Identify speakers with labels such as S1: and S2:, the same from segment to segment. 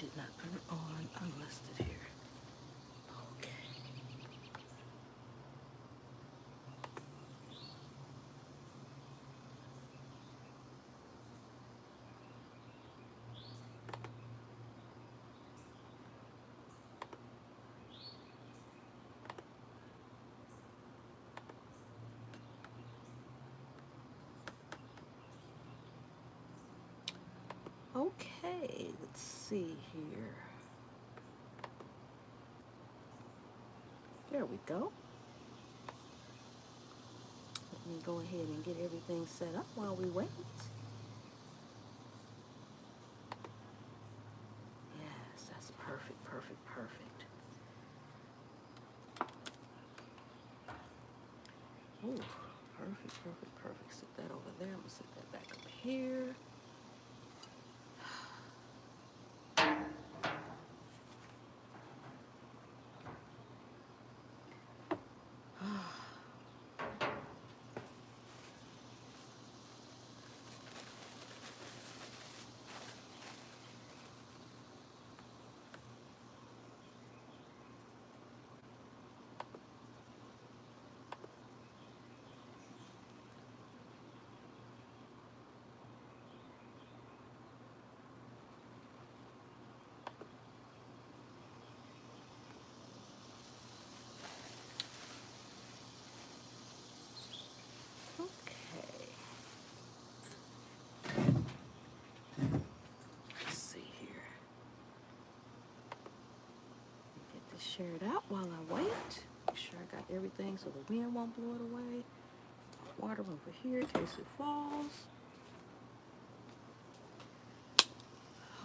S1: did not turn it on unlisted here. Okay. Okay, let's see here. There we go. Let me go ahead and get everything set up while we wait. Yes, that's perfect, perfect, perfect. Ooh, perfect, perfect, perfect. Sit that over there. I'm gonna sit that back up here. Okay. Let's see here. Get this shared out while I wait. Make sure I got everything so the wind won't blow it away. Water over here in case it falls.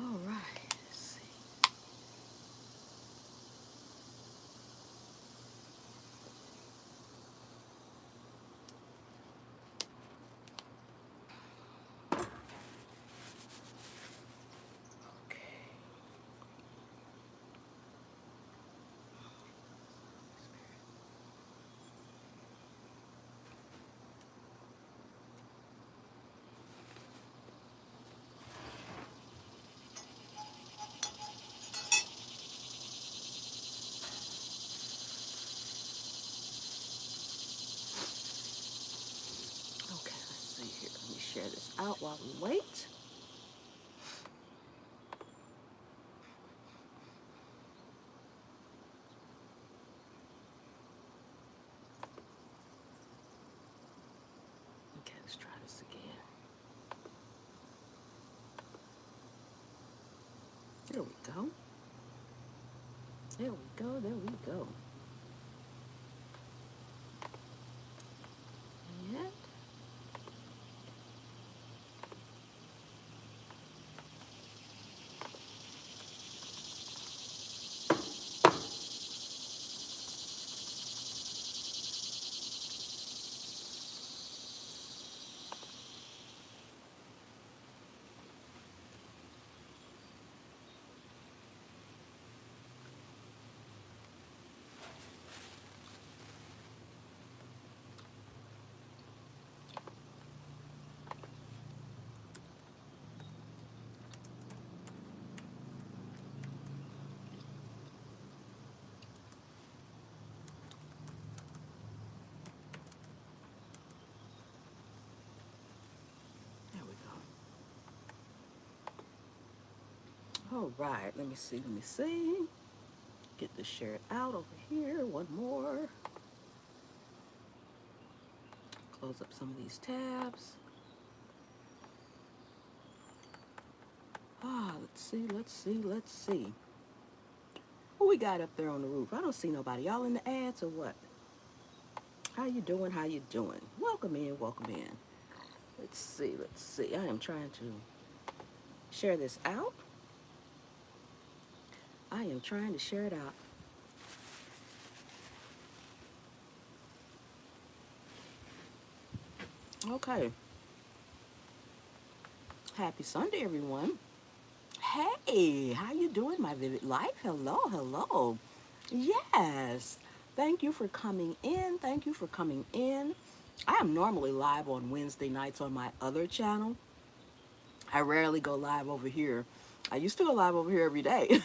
S1: All right. Let's see. Okay. Okay, let's see here. Let me share this out while we wait. Okay, let's try this again. There we go. There we go. There we go. And there we go. All right, let me see. Let me see. Get this shared out over here. One more. Close up some of these tabs. Ah, let's see, let's see, let's see. Who we got up there on the roof? I don't see nobody. Y'all in the ads or what? How you doing? How you doing? Welcome in, welcome in. Let's see, let's see. I am trying to share this out. I am trying to share it out. Okay. Happy Sunday, everyone. Hey, how you doing, my vivid life? Hello, hello. Yes. Thank you for coming in. Thank you for coming in. I am normally live on Wednesday nights on my other channel. I rarely go live over here I used to go live over here every day.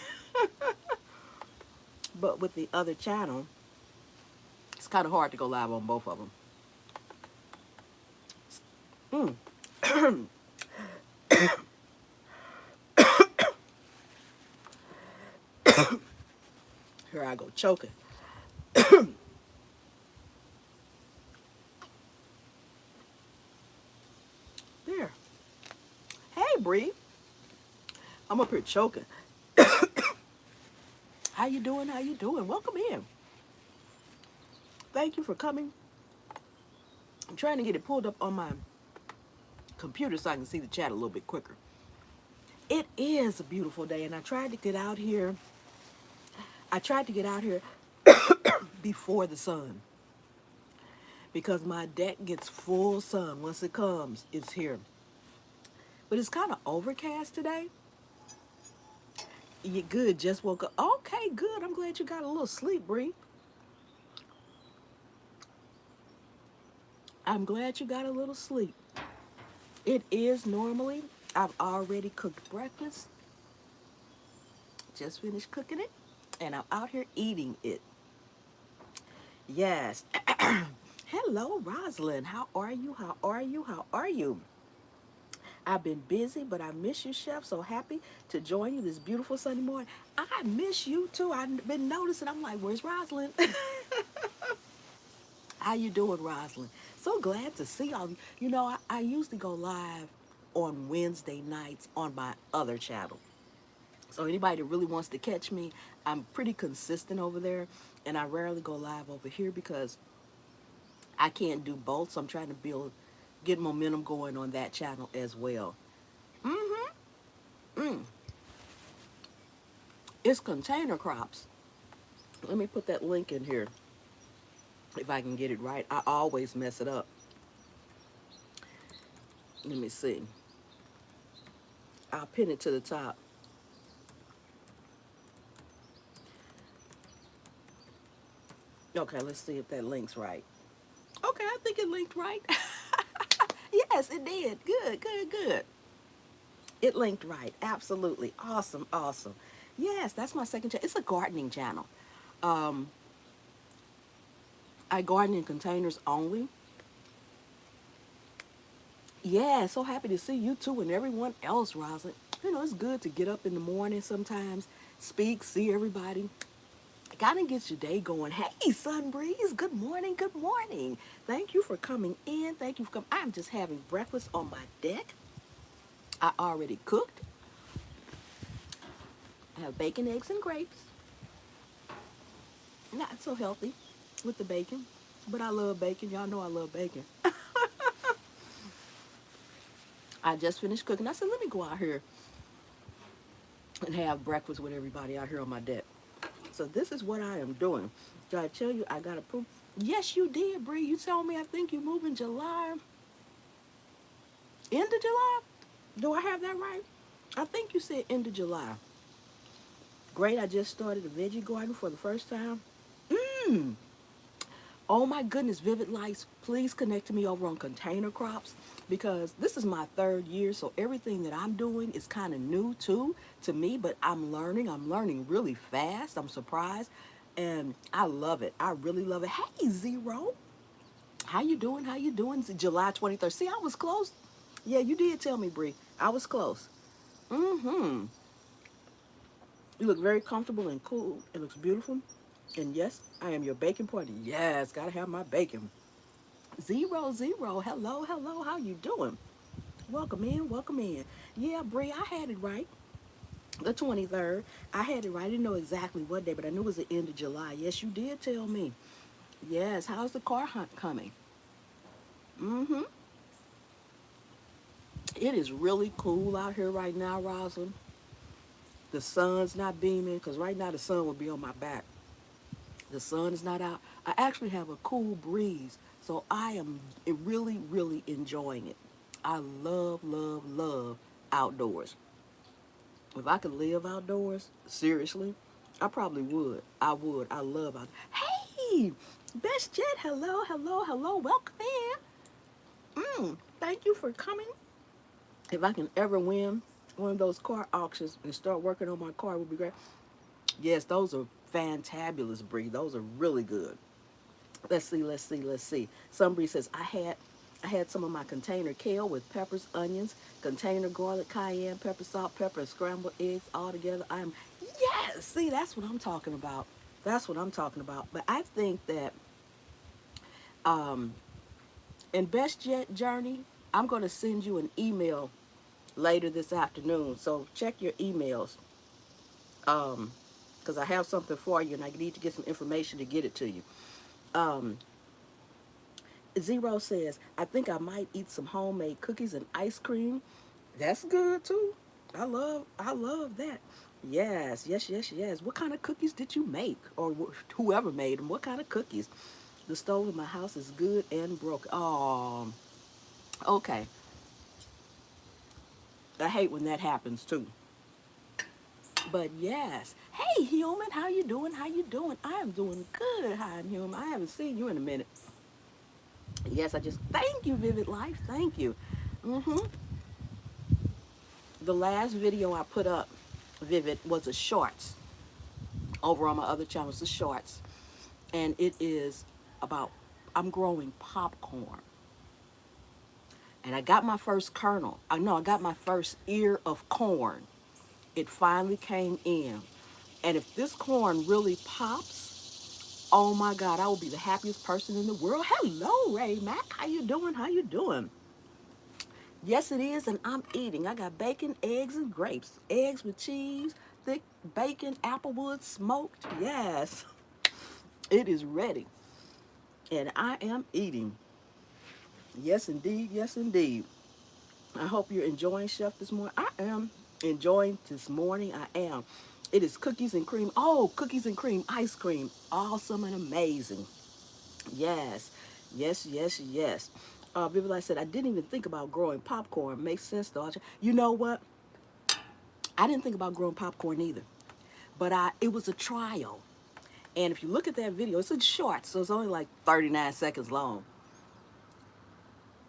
S1: But with the other channel, it's kind of hard to go live on both of them. Mm. Here I go choking. There. Hey, Bree. I'm up here choking. How you doing? How you doing? Welcome in. Thank you for coming. I'm trying to get it pulled up on my computer so I can see the chat a little bit quicker. It is a beautiful day, and I tried to get out here. I tried to get out here before the sun because my deck gets full sun. Once it comes, it's here. But it's kind of overcast today. You good? Just woke up. Okay, good. I'm glad you got a little sleep, Bree. I'm glad you got a little sleep. It is normally. I've already cooked breakfast. Just finished cooking it, and I'm out here eating it. Yes. Hello, Rosalind. How are you? How are you? How are you? I've been busy, but I miss you, Chef. So happy to join you this beautiful Sunday morning. I miss you too. I've been noticing. I'm like, where's Rosalind? How you doing, Rosalind? So glad to see y'all. You know, I usually go live on Wednesday nights on my other channel. So anybody that really wants to catch me, I'm pretty consistent over there, and I rarely go live over here because I can't do both. So I'm trying to get momentum going on that channel as well. Mm-hmm. Mm. It's container crops. Let me put that link in here if I can get it right. I always mess it up. Let me see. I'll pin it to the top. Okay, let's see if that link's right. Okay, I think it linked right. Yes, it did. Good, good, good. It linked right. Absolutely. Awesome, awesome. Yes, that's my second channel. It's a gardening channel. Um, I garden in containers only. Yeah, so happy to see you too and everyone else, Rosalind. You know, it's good to get up in the morning sometimes, speak, see everybody. Kind of gets your day going. Hey, Sun Breeze, good morning, good morning. Thank you for coming in. Thank you for coming. I'm just having breakfast on my deck. I already cooked. I have bacon, eggs, and grapes. Not so healthy with the bacon, but I love bacon. Y'all know I love bacon. I just finished cooking. I said, let me go out here and have breakfast with everybody out here on my deck. So this is what I am doing. Did I tell you I got approved? Yes, you did, Bree. You told me I think you move in July. End of July? Do I have that right? I think you said end of July. Great, I just started a veggie garden for the first time. Mmm. Oh my goodness, Vivid Lights, please connect to me over on Container Crops because this is my third year, so everything that I'm doing is kind of new too to me, but I'm learning. I'm learning really fast. I'm surprised, and I love it. I really love it. Hey, Zero, how you doing? How you doing? July 23rd. See, I was close. Yeah, you did tell me, Bree. I was close. Mm-hmm. You look very comfortable and cool. It looks beautiful. And yes, I am your bacon party. Yes, gotta have my bacon. Zero, zero. Hello, hello. How you doing? Welcome in, welcome in. Yeah, Bree, I had it right. The 23rd. I had it right. I didn't know exactly what day, but I knew it was the end of July. Yes, you did tell me. Yes, how's the car hunt coming? Mm-hmm. It is really cool out here right now, Rosalind. The sun's not beaming, because right now the sun would be on my back. The sun is not out. I actually have a cool breeze, so I am really, really enjoying it. I love, love, love outdoors. If I could live outdoors, seriously, I probably would. I would. I love out. Hey, Best Jet. Hello, hello, hello. Welcome in. Thank you for coming. If I can ever win one of those car auctions and start working on my car would be great. Yes, those are fantabulous, Bree. Those are really good. Let's see, let's see, let's see. Somebody says I had some of my container kale with peppers, onions, container garlic, cayenne pepper, salt, pepper, and scrambled eggs all together. I'm yes. See, that's what I'm talking about. That's what I'm talking about. But I think that um, in Best Jet Journey, I'm going to send you an email later this afternoon. So check your emails because I have something for you and I need to get some information to get it to you. Um, Zero says, I think I might eat some homemade cookies and ice cream. That's good too. I love that. Yes, yes, yes, yes. What kind of cookies did you make? Or whoever made them? What kind of cookies? The stove in my house is good and broken. Oh, okay. I hate when that happens too. But yes. Hey, human, how you doing? How you doing? I am doing good. Hi, I'm human. I haven't seen you in a minute. Yes, I just thank you, Vivid Life. Thank you. Mm-hmm. The last video I put up, Vivid, was a shorts over on my other channel. It's a shorts, and it is about I'm growing popcorn, and I got my first kernel. I know I got my first ear of corn. It finally came in, and if this corn really pops, oh my God, I will be the happiest person in the world. Hello, Ray Mac. How you doing? How you doing? Yes, it is, and I'm eating. I got bacon, eggs, and grapes. Eggs with cheese, thick bacon, applewood, smoked. Yes, it is ready, and I am eating. Yes, indeed. Yes, indeed. I hope you're enjoying Chef this morning. I am enjoying this morning. I am. It is cookies and cream. Oh, cookies and cream ice cream. Awesome and amazing. Yes, yes, yes, yes. Vivid Light said, I didn't even think about growing popcorn. Makes sense, though. You know what? I didn't think about growing popcorn either, but it was a trial. And if you look at that video, it's a short, so it's only like 39 seconds long.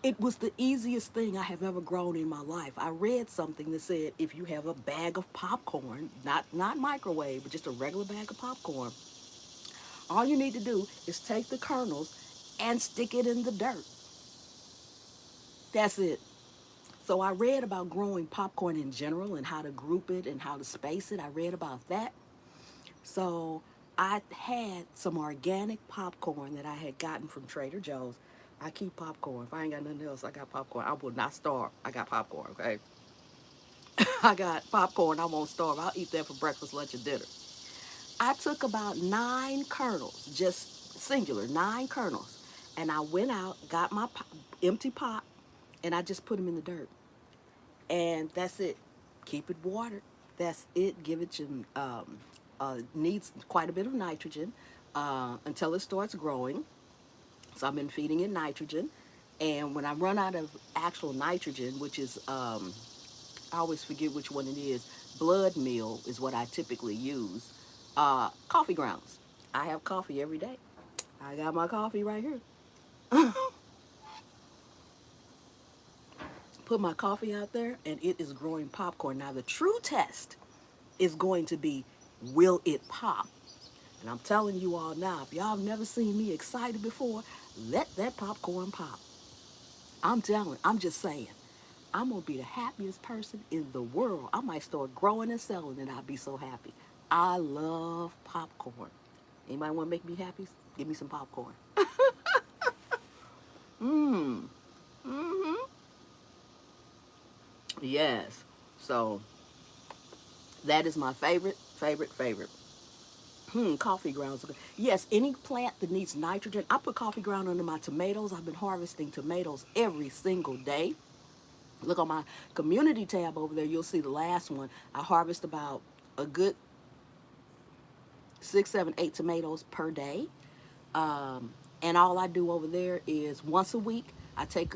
S1: It was the easiest thing I have ever grown in my life. I read something that said if you have a bag of popcorn, not microwave, but just a regular bag of popcorn, all you need to do is take the kernels and stick it in the dirt. That's it. So I read about growing popcorn in general and how to group it and how to space it. I read about that. So I had some organic popcorn that I had gotten from Trader Joe's. I keep popcorn. If I ain't got nothing else, I got popcorn. I will not starve. I got popcorn, okay? I got popcorn. I won't starve. I'll eat that for breakfast, lunch, and dinner. I took about 9 kernels, just singular, 9 kernels. And I went out, got my empty pot, and I just put them in the dirt. And that's it. Keep it watered. That's it. Give it some, needs quite a bit of nitrogen until it starts growing. So I've been feeding it nitrogen. And when I run out of actual nitrogen, which is, I always forget which one it is, blood meal is what I typically use, coffee grounds. I have coffee every day. I got my coffee right here. Put my coffee out there, and it is growing popcorn. Now, the true test is going to be, will it pop? And I'm telling you all now, if y'all have never seen me excited before, let that popcorn pop. I'm telling, I'm just saying, I'm gonna be the happiest person in the world. I might start growing and selling it. I'll be so happy. I love popcorn. Anybody want to make me happy? Give me some popcorn. Mmm. Mm-hmm. Yes. So that is my favorite, favorite, favorite. Coffee grounds. Yes, any plant that needs nitrogen. I put coffee ground under my tomatoes. I've been harvesting tomatoes every single day. Look on my community tab over there. You'll see the last one. I harvest about a good 6, 7, 8 tomatoes per day. And all I do over there is once a week, I take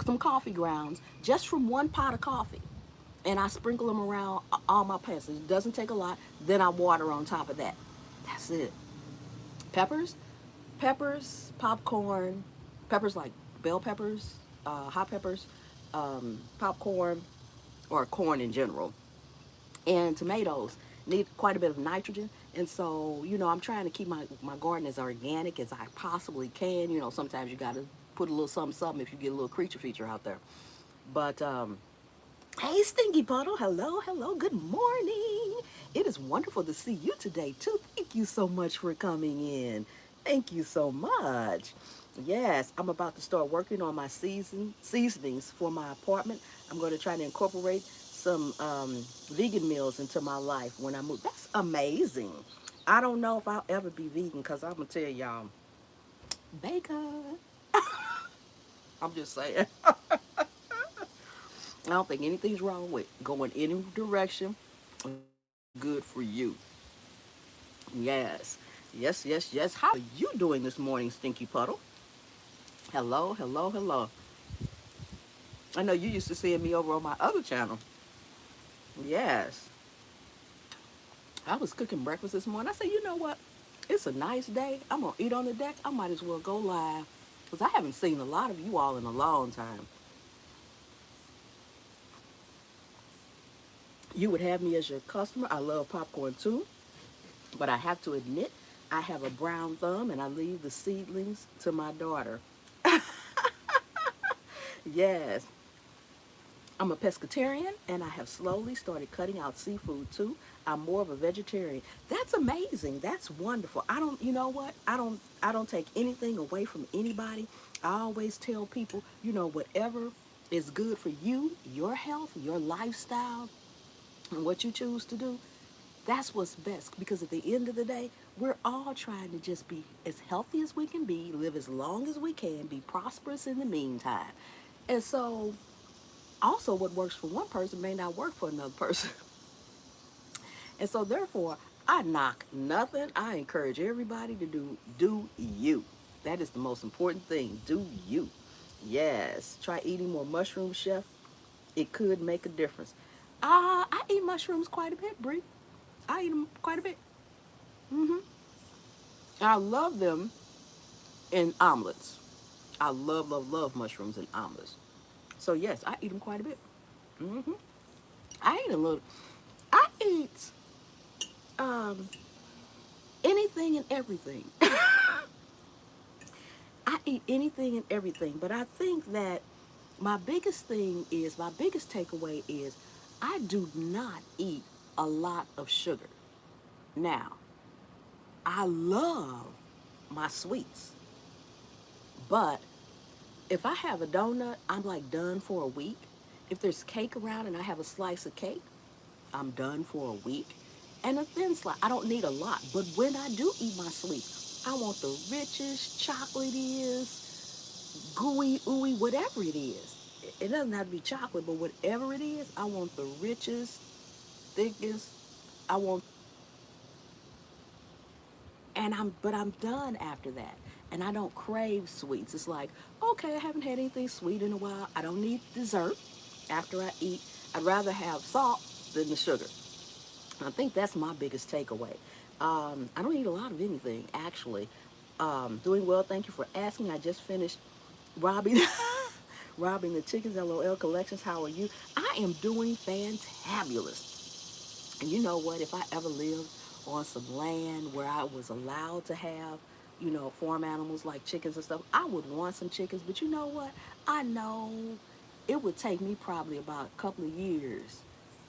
S1: some coffee grounds just from one pot of coffee and I sprinkle them around all my plants. It doesn't take a lot. Then I water on top of that. That's it. Peppers, popcorn, peppers like bell peppers, hot peppers, popcorn. or corn in general. And tomatoes need quite a bit of nitrogen. And so, I'm trying to keep my garden as organic as I possibly can. Sometimes you got to put a little something, something if you get a little creature feature out there. But hey, Stinky Puddle. Hello, hello. Good morning. It is wonderful to see you today, too. Thank you so much for coming in. Thank you so much. Yes, I'm about to start working on my seasonings for my apartment. I'm going to try to incorporate some vegan meals into my life when I move. That's amazing. I don't know if I'll ever be vegan because I'm going to tell y'all, bacon. I'm just saying. I don't think anything's wrong with going any direction good for you. Yes. Yes, yes, yes. How are you doing this morning, Stinky Puddle? Hello, hello, hello. I know you used to seeing me over on my other channel. Yes. I was cooking breakfast this morning. I said, you know what? It's a nice day. I'm going to eat on the deck. I might as well go live. Because I haven't seen a lot of you all in a long time. You would have me as your customer. I love popcorn too. But I have to admit, I have a brown thumb and I leave the seedlings to my daughter. Yes, I'm a pescatarian and I have slowly started cutting out seafood too. I'm more of a vegetarian. That's amazing. That's wonderful. I don't, you know what? I don't take anything away from anybody. I always tell people, whatever is good for you, your health, your lifestyle, and what you choose to do, that's what's best because at the end of the day, we're all trying to just be as healthy as we can be, live as long as we can, be prosperous in the meantime. And so, also, what works for one person may not work for another person. And so, therefore, I knock nothing. I encourage everybody to do you. That is the most important thing. Do you. Yes. Try eating more mushrooms, chef. It could make a difference. I eat mushrooms quite a bit, Brie. I eat them quite a bit. hmm I love them in omelets. I love, love, love mushrooms in omelets. So yes, I eat them quite a bit. hmm I eat a little. I eat um, anything and everything. I eat anything and everything, but I think that my biggest takeaway is I do not eat a lot of sugar. Now, I love my sweets, but if I have a donut, I'm like done for a week. If there's cake around and I have a slice of cake, I'm done for a week. And a thin slice, I don't need a lot. But when I do eat my sweets, I want the richest chocolate is, gooey, ooey, whatever it is. It doesn't have to be chocolate, but whatever it is, I want the richest, thickest. I want, but I'm done after that. And I don't crave sweets. It's like, okay, I haven't had anything sweet in a while. I don't need dessert after I eat. I'd rather have salt than the sugar. I think that's my biggest takeaway. I don't eat a lot of anything, actually. Doing well, thank you for asking. I just finished robbing robbing the chickens. LOL collections. How are you? I am doing fantabulous. And you know what? If I ever lived on some land where I was allowed to have, farm animals like chickens and stuff, I would want some chickens. But you know what? I know it would take me probably about a couple of years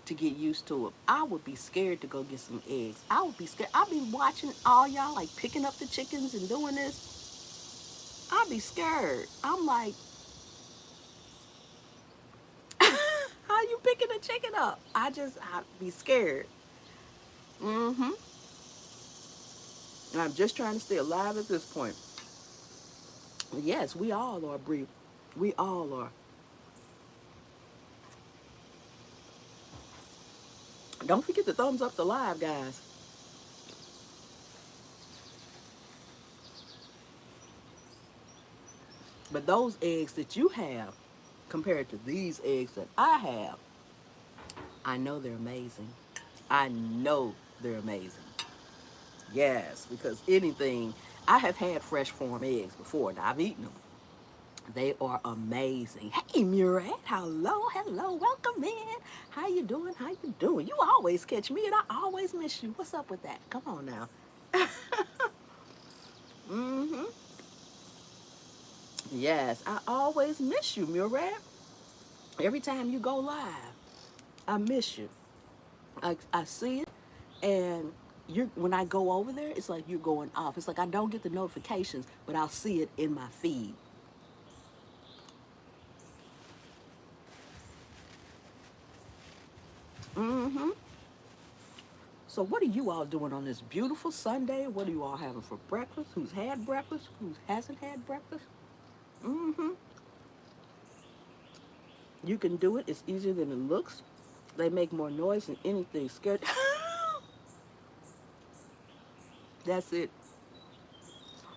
S1: to get used to it. I would be scared to go get some eggs. I would be scared. I'd be watching all y'all like picking up the chickens and doing this. I'd be scared. I'm like, how you picking a chicken up? I'd be scared. Mm-hmm. I'm just trying to stay alive at this point. Yes, we all are, Bree. We all are. Don't forget to thumbs up the live, guys. But those eggs that you have compared to these eggs that I have, I know they're amazing. I know they're amazing. Yes, because anything, I have had fresh farm eggs before and I've eaten them. They are amazing. Hey, Murad. Hello, hello. Welcome in. How you doing? How you doing? You always catch me and I always miss you. What's up with that? Come on now. Mm-hmm. Yes, I always miss you, Murad. Every time you go live, I miss you. I see it, and you're when I go over there, it's like you're going off. It's like I don't get the notifications, but I'll see it in my feed. Mm-hmm. So what are you all doing on this beautiful Sunday? What are you all having for breakfast? Who's had breakfast? Who hasn't had breakfast? Mm-hmm. You can do it. It's easier than it looks. They make more noise than anything. Scared. That's it.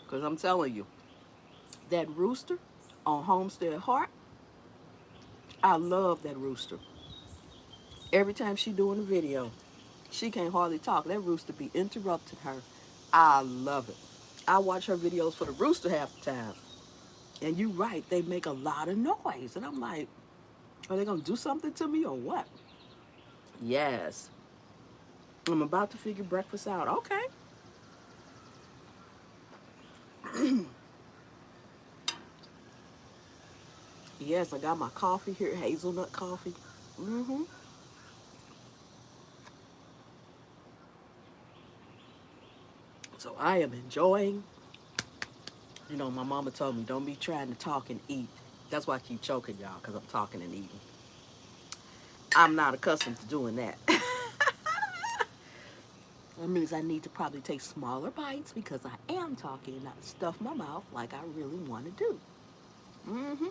S1: Because I'm telling you, that rooster on Homestead Heart, I love that rooster. Every time she doing a video, she can't hardly talk. That rooster be interrupting her. I love it. I watch her videos for the rooster half the time. And you right, they make a lot of noise. And I'm like, are they gonna do something to me or what? Yes. I'm about to figure breakfast out. Okay. Yes, I got my coffee here, hazelnut coffee. Mm-hmm. So I am enjoying. You know, my mama told me don't be trying to talk and eat. That's why I keep choking y'all, because I'm talking and eating. I'm not accustomed to doing that. That means I need to probably take smaller bites because I am talking and not stuff my mouth like I really want to do. Mm-hmm.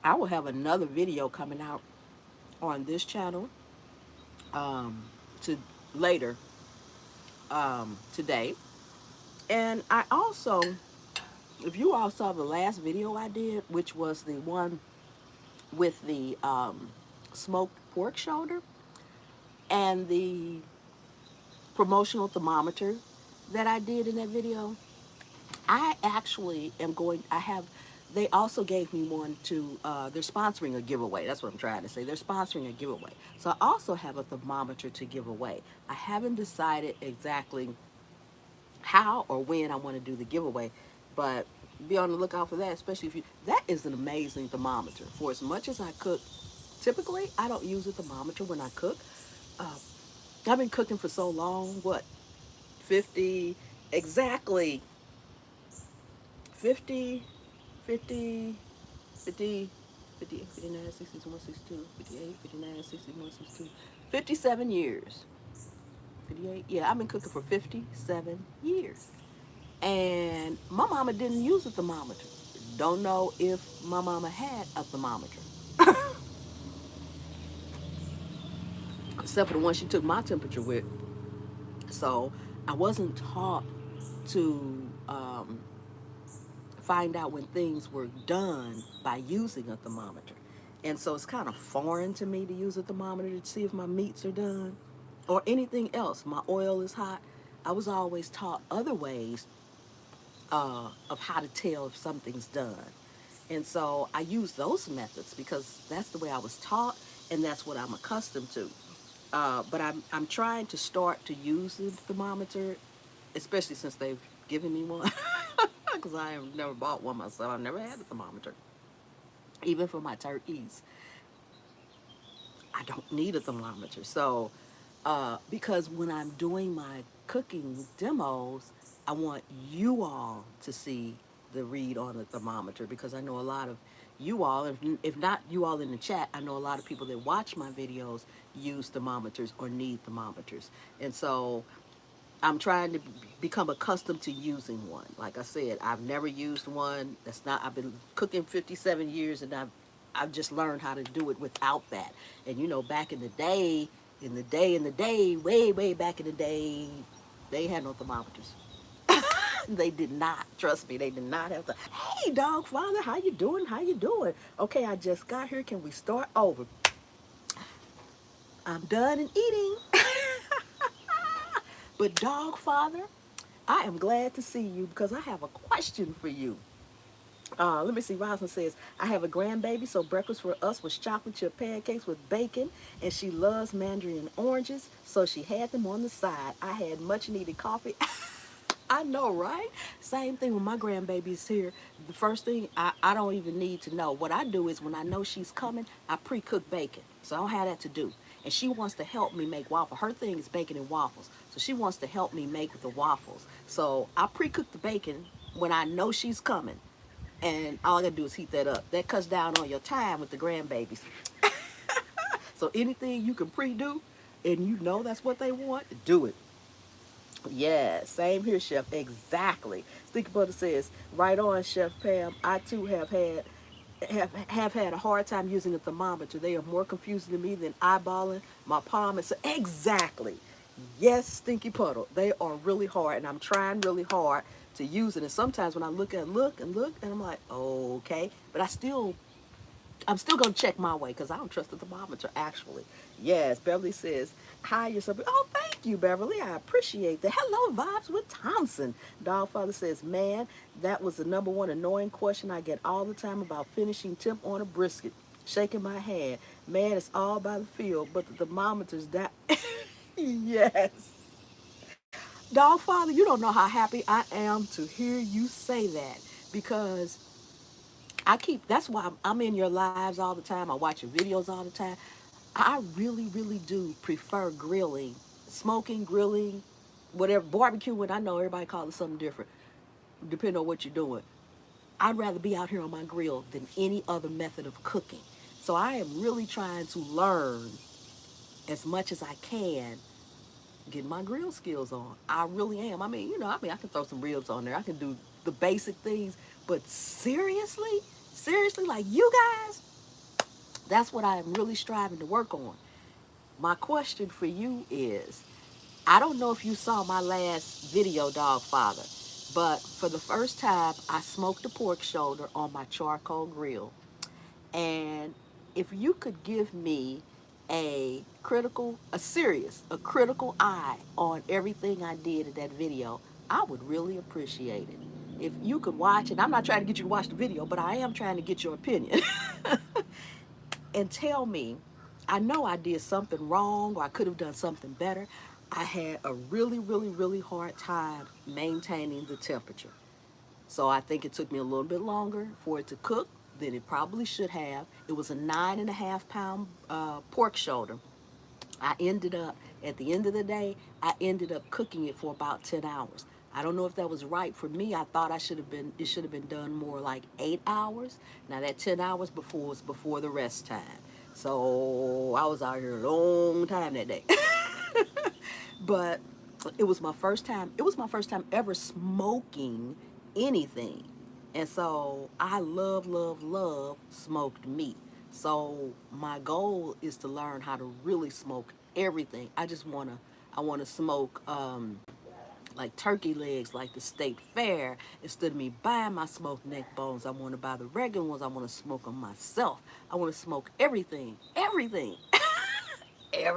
S1: I will have another video coming out on this channel um, to later today. And I also, if you all saw the last video I did, which was the one with the smoked pork shoulder and the promotional thermometer that I did in that video, I actually am going, I have, they also gave me one to, they're sponsoring a giveaway. That's what I'm trying to say. They're sponsoring a giveaway. So I also have a thermometer to give away. I haven't decided exactly how or when I want to do the giveaway, but be on the lookout for that, especially if you, that is an amazing thermometer. For as much as I cook, typically I don't use a thermometer when I cook. Uh, I've been cooking for so long, what, 50, exactly 50, 50, 50, 58, 59, 61, 62, 58, 59, 61, 62, 57 years. 58, yeah, I've been cooking for 57 years. And my mama didn't use a thermometer. Don't know if my mama had a thermometer, except for the one she took my temperature with. So I wasn't taught to find out when things were done by using a thermometer. And so it's kind of foreign to me to use a thermometer to see if my meats are done or anything else. My oil is hot. I was always taught other ways of how to tell if something's done. And so I use those methods because that's the way I was taught and that's what I'm accustomed to. But I'm trying to start to use the thermometer, especially since they've given me one, because I have never bought one myself. I've never had a thermometer, even for my turkeys. I don't need a thermometer. So, because when I'm doing my cooking demos, I want you all to see the read on the thermometer because I know a lot of you all, if not you all in the chat, I know a lot of people that watch my videos use thermometers or need thermometers. And so I'm trying to become accustomed to using one. Like I said, I've never used one. That's not. I've been cooking 57 years, and I've just learned how to do it without that. And you know, back in the day, way back in the day, they had no thermometers. They did not. Trust me, they did not have to. Hey, dog father, how you doing? How you doing? Okay, I just got here. Can we start over? I'm done and eating. But dog father, I am glad to see you because I have a question for you. Let me see. Rosalind says, I have a grandbaby, so breakfast for us was chocolate chip pancakes with bacon, and she loves mandarin and oranges, so she had them on the side. I had much needed coffee. I know, right? Same thing when my grandbaby's here. The first thing, I don't even need to know. What I do is when I know she's coming, I pre-cook bacon. So I don't have that to do. And she wants to help me make waffles. Her thing is bacon and waffles. So she wants to help me make the waffles. So I pre-cook the bacon when I know she's coming. And all I gotta do is heat that up. That cuts down on your time with the grandbabies. So anything you can pre-do and you know that's what they want, do it. Yeah, same here, Chef. Exactly. Sticky Butter says, right on, Chef Pam. I too have had a hard time using a thermometer. They are more confusing to me than eyeballing my palm. It's exactly. Yes, Stinky Puddle. They are really hard, and I'm trying really hard to use it. And sometimes when I look, and I'm like, okay, but I'm still gonna check my way because I don't trust the thermometer. Actually, yes. Beverly says, "Hi, you're so." Oh, thank you, Beverly. I appreciate that. Hello, vibes with Thompson. Dogfather says, "Man, that was the number one annoying question I get all the time about finishing temp on a brisket." Shaking my head. Man, it's all by the feel, but the thermometer's down. Yes. Dogfather, you don't know how happy I am to hear you say that because that's why I'm in your lives all the time. I watch your videos all the time. I really, really do prefer grilling, smoking, grilling, whatever, barbecuing. I know everybody calls it something different, depending on what you're doing. I'd rather be out here on my grill than any other method of cooking. So I am really trying to learn as much as I can, get my grill skills on. I really am. I can throw some ribs on there. I can do the basic things, but seriously, like you guys, that's what I am really striving to work on. My question for you is, I don't know if you saw my last video, Dog Father, but for the first time, I smoked a pork shoulder on my charcoal grill. And if you could give me a critical eye on everything I did in that video, I would really appreciate it. If you could watch it, I'm not trying to get you to watch the video, but I am trying to get your opinion. And tell me, I know I did something wrong or I could have done something better. I had a really, really, really hard time maintaining the temperature. So I think it took me a little bit longer for it to cook than it probably should have. It was a 9.5 pound pork shoulder. I ended up, at the end of the day, I ended up cooking it for about 10 hours. I don't know if that was right for me. I thought it should have been done more like 8 hours. Now that 10 hours before was before the rest time. So I was out here a long time that day. But it was my first time ever smoking anything. And so I love smoked meat. So my goal is to learn how to really smoke everything. I wanna smoke like turkey legs, like the state fair. Instead of me buying my smoked neck bones, I want to buy the regular ones. I want to smoke them myself. I want to smoke everything, everything. I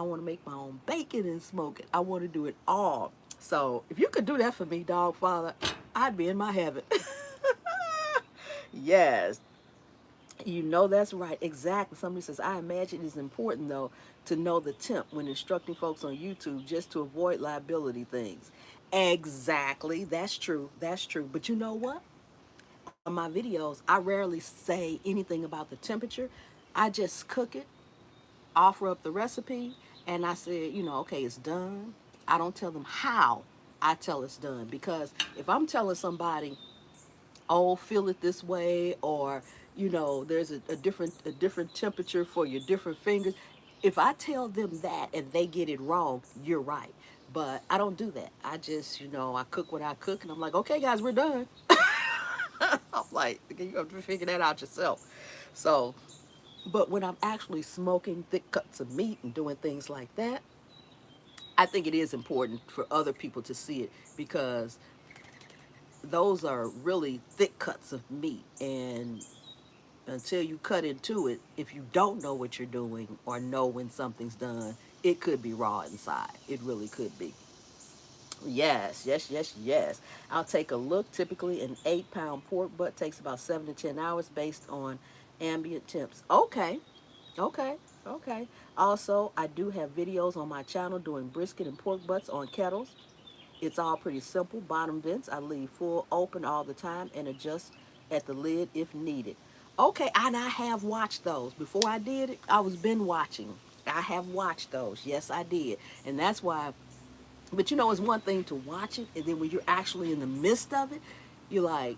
S1: want to make my own bacon and smoke it. I want to do it all. So if you could do that for me, dog father, I'd be in my heaven. Yes, you know that's right. Exactly. Somebody says, I imagine it's important though to know the temp when instructing folks on YouTube just to avoid liability things. Exactly. That's true. That's true. But you know what? On my videos, I rarely say anything about the temperature. I just cook it, offer up the recipe, and I said, okay, it's done. I don't tell them how I tell it's done because if I'm telling somebody, oh, feel it this way, or there's a different temperature for your different fingers. If I tell them that and they get it wrong, you're right. But I don't do that. I just, I cook what I cook, and I'm like, okay, guys, we're done. I'm like, you have to figure that out yourself. So, but when I'm actually smoking thick cuts of meat and doing things like that, I think it is important for other people to see it because those are really thick cuts of meat. And until you cut into it, if you don't know what you're doing or know when something's done, it could be raw inside. It really could be. Yes, yes, yes, yes. I'll take a look. Typically, an 8 pound pork butt takes about 7 to 10 hours based on ambient temps. Okay, okay, okay. Also, I do have videos on my channel doing brisket and pork butts on kettles. It's all pretty simple. Bottom vents I leave full open all the time and adjust at the lid if needed. Okay, and I have watched those. Before I did it, I was been watching. I have watched those. Yes, I did. And that's why, but you know, it's one thing to watch it, and then when you're actually in the midst of it, you're like,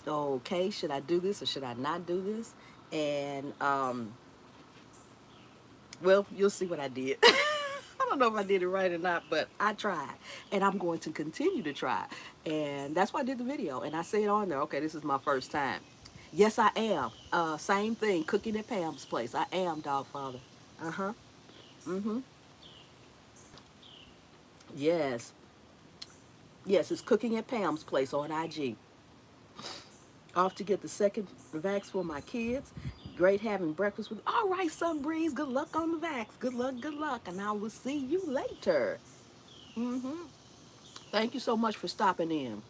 S1: okay, should I do this or should I not do this? And well, you'll see what I did. I don't know if I did it right or not, but I tried, and I'm going to continue to try. And that's why I did the video, and I said on there, okay, this is my first time. Yes, I am. Same thing, cooking at Pam's place. I am, dog father. Uh huh. Mm-hmm. Yes. Yes, it's cooking at Pam's place on IG. Off to get the second vax for my kids. Great having breakfast with. All right, Sun Breeze. Good luck on the vax. Good luck, good luck. And I will see you later. Mm-hmm. Thank you so much for stopping in.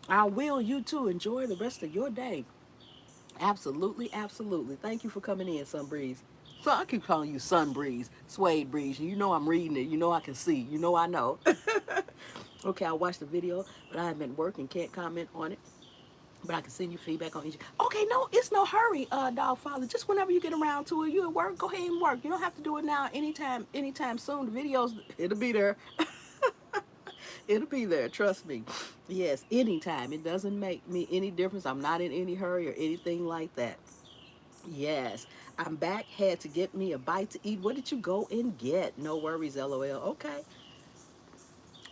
S1: I will. You too. Enjoy the rest of your day. Absolutely, absolutely. Thank you for coming in, Sun Breeze. So I keep calling you Sun Breeze, Suede Breeze. You know I'm reading it. You know I can see. You know I know. Okay, I watched the video, but I have been working. Can't comment on it. But I can send you feedback on each. Okay, no, it's no hurry, dog father. Just whenever you get around to it, you at work, go ahead and work. You don't have to do it now, anytime soon. The videos, it'll be there. It'll be there. Trust me. Yes, anytime. It doesn't make me any difference. I'm not in any hurry or anything like that. Yes, I'm back. Had to get me a bite to eat. What did you go and get? No worries, LOL. Okay.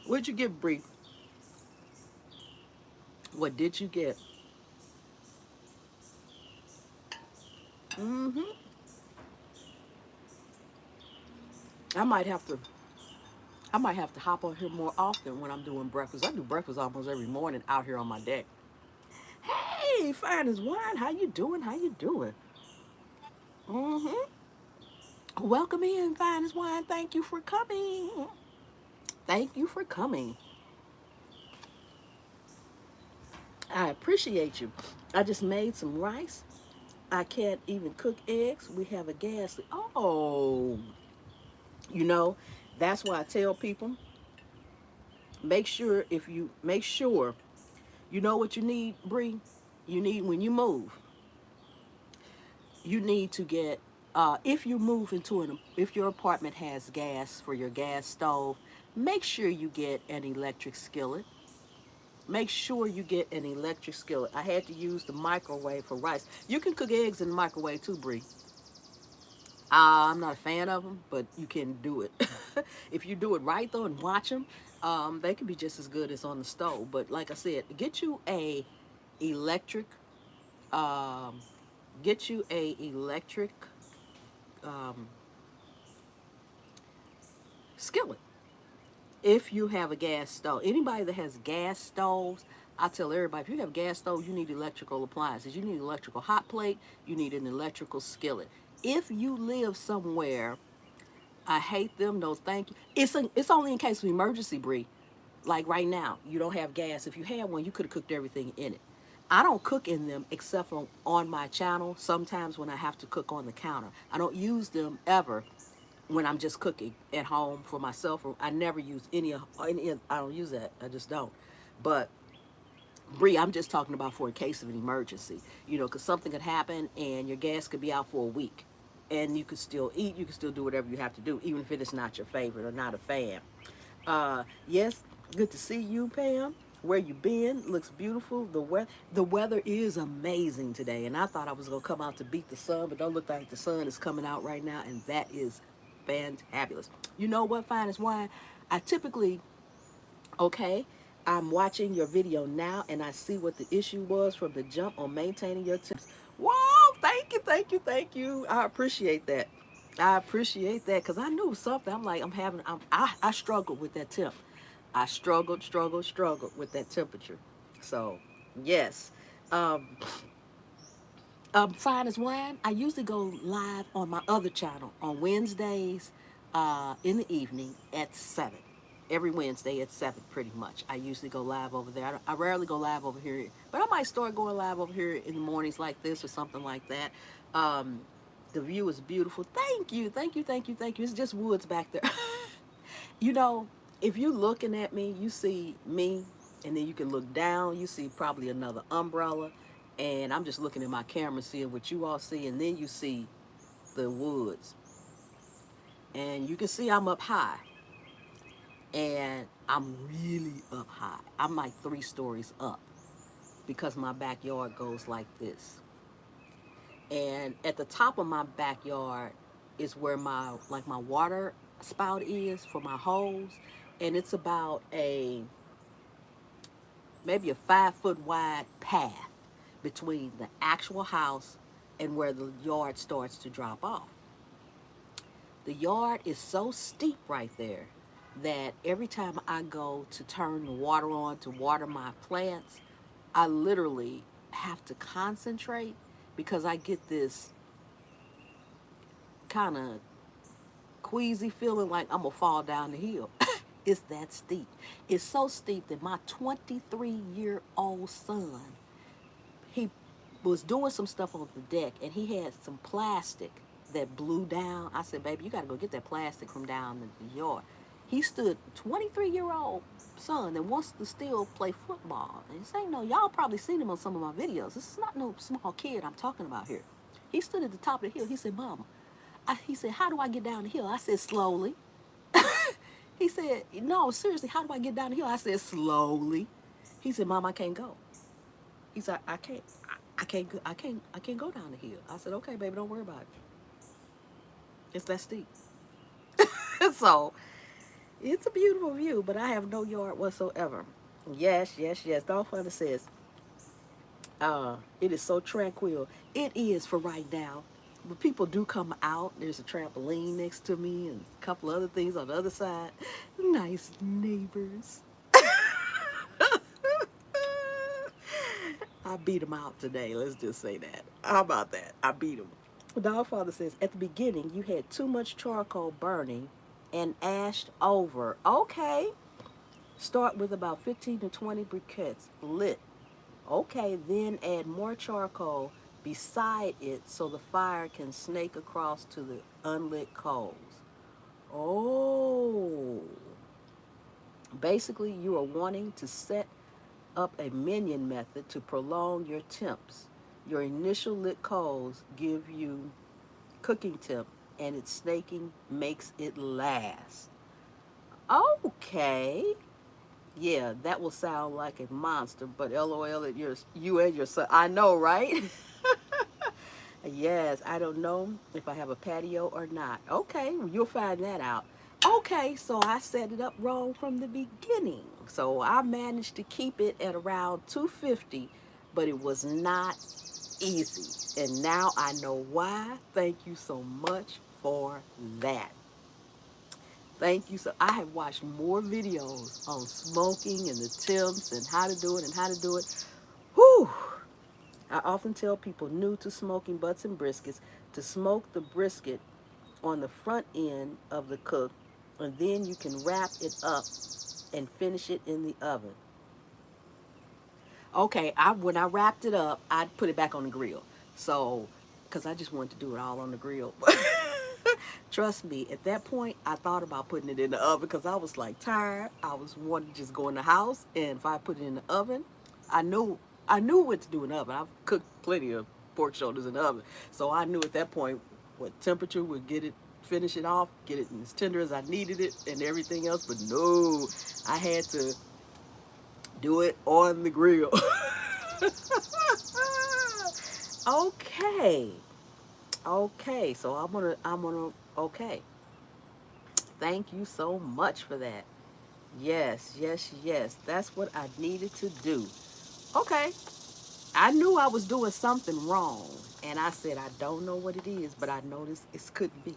S1: What'd you get, Bree? What did you get? Mm-hmm. I might have to I might have to hop on here more often when I'm doing breakfast. I do breakfast almost every morning out here on my deck. Hey, fine as wine. How you doing? How you doing? Mm-hmm. Welcome in, fine as wine. Thank you for coming. Thank you for coming. I appreciate you. I just made some rice. I can't even cook eggs. We have a gas. Oh, you know, that's why I tell people make sure you know what you need, Bree. You need when you move. You need to get if you move into an if your apartment has gas for your gas stove, make sure you get an electric skillet. Make sure you get an electric skillet. I had to use the microwave for rice. You can cook eggs in the microwave too, Bree. I'm not a fan of them, but you can do it. If you do it right though and watch them, they can be just as good as on the stove. But like I said, electric, um, get you a electric um, skillet. If you have a gas stove, anybody that has gas stoves, I tell everybody, if you have a gas stove, you need electrical appliances. You need an electrical hot plate. You need an electrical skillet. If you live somewhere, I hate them. No, thank you. It's only in case of emergency, Bree. Like right now, you don't have gas. If you had one, you could have cooked everything in it. I don't cook in them except for on my channel. Sometimes when I have to cook on the counter, I don't use them ever when I'm just cooking at home for myself. I never use any. I don't use that. I just don't. But Bree, I'm just talking about for a case of an emergency. You know, because something could happen and your gas could be out for a week, and you could still eat. You could still do whatever you have to do, even if it is not your favorite or not a fan. Yes, good to see you, Pam. Where you been? Looks beautiful. The weather is amazing today, and I thought I was gonna come out to beat the sun, but don't look like the sun is coming out right now, and that is fantabulous. You know what, fine as wine? I typically okay. I'm watching your video now, and I see what the issue was from the jump on maintaining your tips. Whoa! Thank you, thank you, thank you. I appreciate that. I appreciate that because I knew something. I'm like, I struggled with that temp. I struggled with that temperature. So, yes. Um, fine as wine. I usually go live on my other channel on Wednesdays. in the evening at 7. Every Wednesday at 7, pretty much. I usually go live over there. I rarely go live over here, but I might start going live over here in the mornings like this or something like that. Um, the view is beautiful. Thank you, thank you, thank you, thank you. It's just woods back there. You know, if you're looking at me, you see me, and then you can look down, you see probably another umbrella, and I'm just looking at my camera seeing what you all see, and then you see the woods. And you can see I'm up high, and I'm really up high. I'm like 3 stories up because my backyard goes like this. And at the top of my backyard is where my water spout is for my hose, and it's about a maybe a 5 foot wide path between the actual house and where the yard starts to drop off. The yard is so steep right there that every time I go to turn the water on to water my plants, I literally have to concentrate because I get this kind of queasy feeling like I'm gonna fall down the hill. It's that steep. It's so steep that my 23-year-old son, he was doing some stuff on the deck and he had some plastic that blew down. I said, baby, you got to go get that plastic from down in the yard. He stood, 23-year-old son that wants to still play football. And say, no, y'all probably seen him on some of my videos. This is not no small kid I'm talking about here. He stood at the top of the hill. He said, Mama, he said, how do I get down the hill? I said, slowly. He said, no, seriously, how do I get down the hill? I said, slowly. He said, Mom, I can't go. He said, I can't go down the hill. I said, okay, baby, don't worry about it. It's that steep. So it's a beautiful view, but I have no yard whatsoever. Yes, yes, yes. Dolph Hunter says, it is so tranquil. It is for right now. But people do come out. There's a trampoline next to me and a couple other things on the other side. Nice neighbors. I beat them out today. Let's just say that. How about that? I beat them. The Dogfather says, at the beginning, you had too much charcoal burning and ashed over. Okay. Start with about 15 to 20 briquettes lit. Okay, then add more charcoal beside it so the fire can snake across to the unlit coals. Oh. Basically, you are wanting to set up a minion method to prolong your temps. Your initial lit coals give you cooking temp, and its snaking makes it last. Okay. Yeah, that will sound like a monster, but LOL at you and your son. I know, right? Yes, I don't know if I have a patio or not. Okay, you'll find that out. Okay, so I set it up wrong from the beginning. So I managed to keep it at around 250, but it was not easy. And now I know why. Thank you so much for that. Thank you. So I have watched more videos on smoking and the tips and how to do it and how to do it. Whew. I often tell people new to smoking butts and briskets to smoke the brisket on the front end of the cook, and then you can wrap it up and finish it in the oven. Okay, when I wrapped it up, I put it back on the grill. So, because I just wanted to do it all on the grill. Trust me, at that point, I thought about putting it in the oven because I was like tired. I was wanting to just go in the house, and if I put it in the oven, I knew I knew what to do in the oven. I've cooked plenty of pork shoulders in the oven, so I knew at that point what temperature would get it, finish it off, get it as tender as I needed it, and everything else. But no, I had to do it on the grill. Okay. Okay. So okay. Thank you so much for that. Yes, yes, yes. That's what I needed to do. Okay. I knew I was doing something wrong. And I said, I don't know what it is, but I know this couldn't be.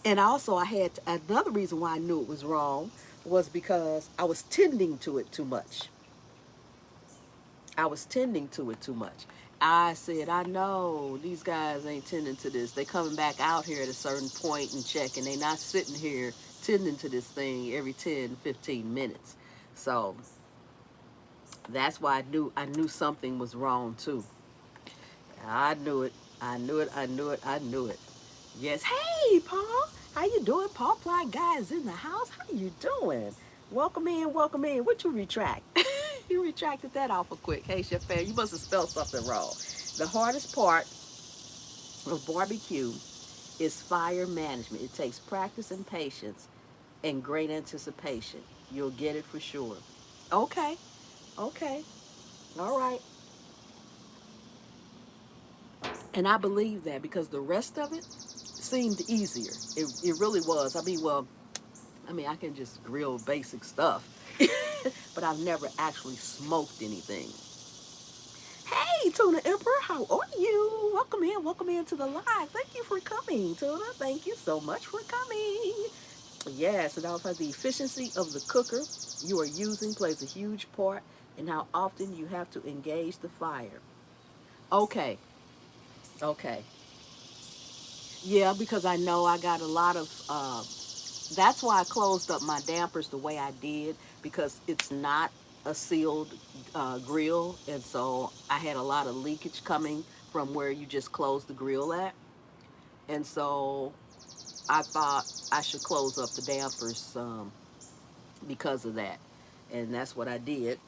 S1: And also, I had another reason why I knew it was wrong was because I was tending to it too much. I was tending to it too much. I said, I know these guys ain't tending to this. They coming back out here at a certain point and checking. They not sitting here tending to this thing every 10, 15 minutes. So that's why I knew something was wrong too. I knew it. I knew it. I knew it. I knew it. Yes. Hey, Paul. How you doing? Paul Ply Guy is in the house. How you doing? Welcome in. Welcome in. What you retract? You retracted that awful quick. Hey, Chef Fair, you must have spelled something wrong. The hardest part of barbecue is fire management. It takes practice and patience and great anticipation. You'll get it for sure. Okay. Okay. All right. And I believe that because the rest of it seemed easier. It really was. I mean, I can just grill basic stuff, but I've never actually smoked anything. Hey, Tuna Emperor, how are you? Welcome in to the live. Thank you for coming, Tuna. Thank you so much for coming. Yes, and also the efficiency of the cooker you are using plays a huge part in how often you have to engage the fire. Okay, okay. Yeah, because I know I got a lot of that's why I closed up my dampers the way I did because it's not a sealed grill, and so I had a lot of leakage coming from where you just close the grill at, and so I thought I should close up the dampers because of that, and that's what I did.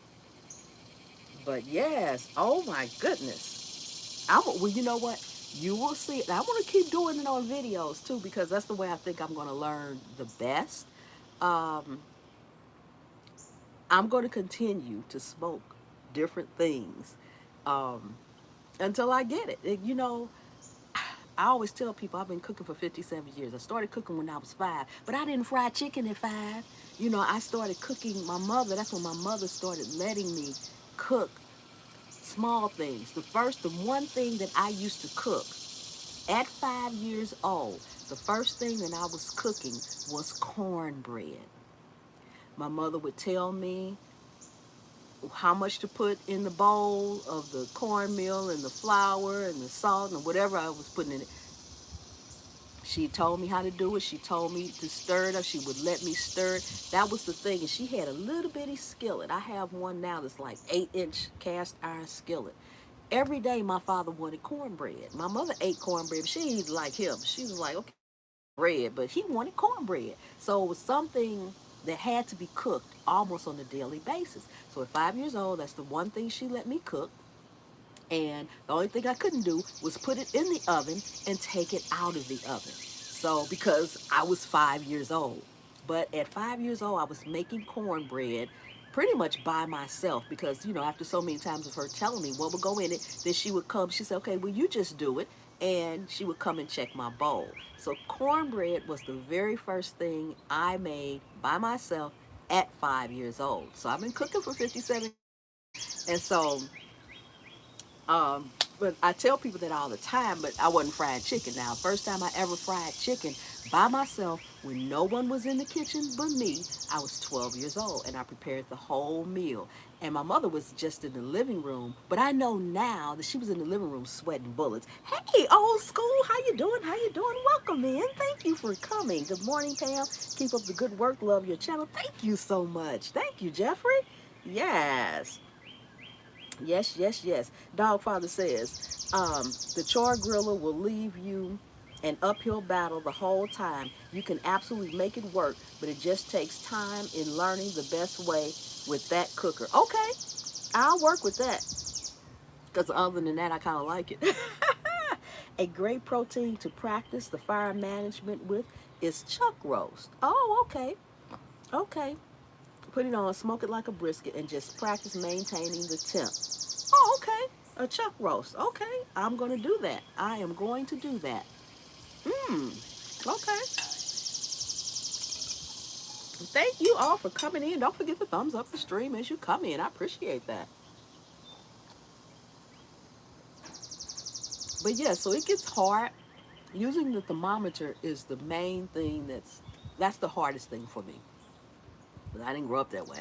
S1: But yes, oh my goodness, well. You know what? You will see. I want to keep doing it on videos too because that's the way I think I'm going to learn the best. Um, I'm going to continue to smoke different things um, until I get it. I always tell people I've been cooking for 57 years. I started cooking when I was 5, but I didn't fry chicken at 5. I started cooking my mother. That's when my mother started letting me cook small things. The one thing that I used to cook at 5 years old, the first thing that I was cooking was cornbread. My mother would tell me how much to put in the bowl of the cornmeal and the flour and the salt and whatever I was putting in it. She told me how to do it. She told me to stir it up. She would let me stir it. That was the thing. And she had a little bitty skillet. I have one now that's like 8-inch cast iron skillet. Every day my father wanted cornbread. My mother ate cornbread, but she didn't eat like him. She was like, okay, bread, but he wanted cornbread. So it was something that had to be cooked almost on a daily basis. So at 5 years old, that's the one thing she let me cook. And the only thing I couldn't do was put it in the oven and take it out of the oven. So because I was 5 years old. But at 5 years old, I was making cornbread pretty much by myself because, after so many times of her telling me what would go in it, then she would come. She said, okay, well, you just do it. And she would come and check my bowl. So cornbread was the very first thing I made by myself at 5 years old. So I've been cooking for 57. And so but I tell people that all the time, but I wasn't fried chicken. Now, first time I ever fried chicken by myself when no one was in the kitchen but me, I was 12 years old and I prepared the whole meal. And my mother was just in the living room, but I know now that she was in the living room sweating bullets. Hey, old school, how you doing? How you doing? Welcome in. Thank you for coming. Good morning, Pam. Keep up the good work. Love your channel. Thank you so much. Thank you, Jeffrey. Yes. Yes, yes, yes. Dogfather says, the char griller will leave you an uphill battle the whole time. You can absolutely make it work, but it just takes time in learning the best way with that cooker. Okay, I'll work with that. Because other than that, I kind of like it. A great protein to practice the fire management with is chuck roast. Oh, okay. Okay. Put it on, smoke it like a brisket, and just practice maintaining the temp. Oh, okay. A chuck roast. Okay. I'm going to do that. I am going to do that. Mmm. Okay. Thank you all for coming in. Don't forget to thumbs up the stream as you come in. I appreciate that. But yeah, so it gets hard. Using the thermometer is the main thing that's the hardest thing for me. But I didn't grow up that way.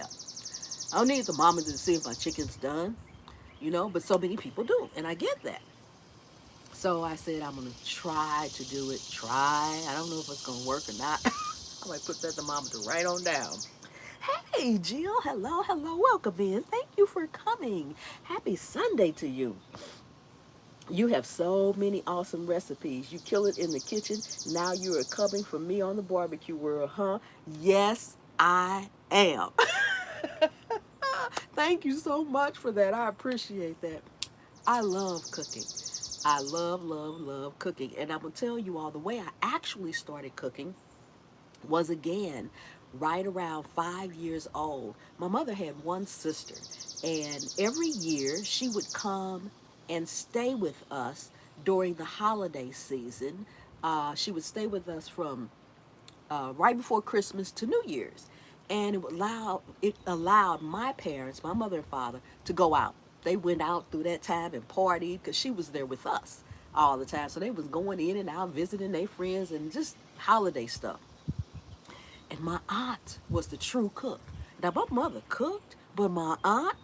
S1: I don't need a thermometer to see if my chicken's done. but so many people do, and I get that. So I said, I'm going to try to do it. Try. I don't know if it's going to work or not. I might put that thermometer right on down. Hey, Jill. Hello, hello. Welcome in. Thank you for coming. Happy Sunday to you. You have so many awesome recipes. You kill it in the kitchen. Now you are coming for me on the barbecue world, huh? Yes, I am. Thank you so much for that. I appreciate that. I love cooking. I love, love, love cooking. And I'm going to tell you all the way I actually started cooking was again right around 5 years old. My mother had one sister, and every year she would come and stay with us during the holiday season. She would stay with us from right before Christmas to New Year's, and it allowed my parents, my mother and father, to go out. They went out through that time and partied because she was there with us all the time. So they was going in and out, visiting their friends and just holiday stuff. And my aunt was the true cook. Now my mother cooked, but my aunt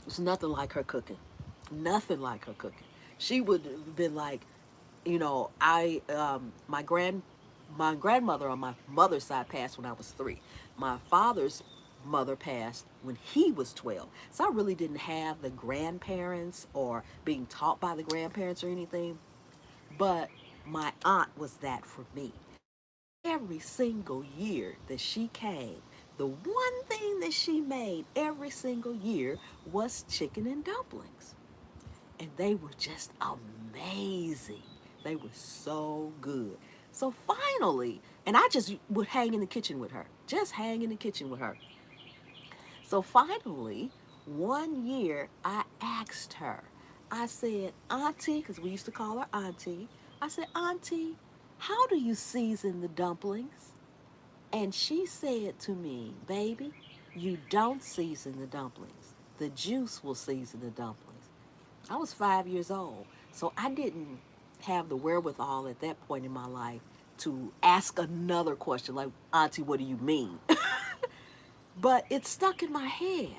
S1: was nothing like her cooking. Nothing like her cooking. She would have been like, I my grandmother on my mother's side passed when I was 3. My father's mother passed when he was 12. So I really didn't have the grandparents or being taught by the grandparents or anything. But my aunt was that for me. Every single year that she came, the one thing that she made every single year was chicken and dumplings. And they were just amazing. They were so good. So finally, and I just would hang in the kitchen with her, just hang in the kitchen with her. So finally, one year I asked her, I said, Auntie, because we used to call her Auntie, I said, Auntie, how do you season the dumplings? And she said to me, Baby, you don't season the dumplings. The juice will season the dumplings. I was 5 years old, so I didn't have the wherewithal at that point in my life to ask another question like, Auntie, what do you mean? But it stuck in my head.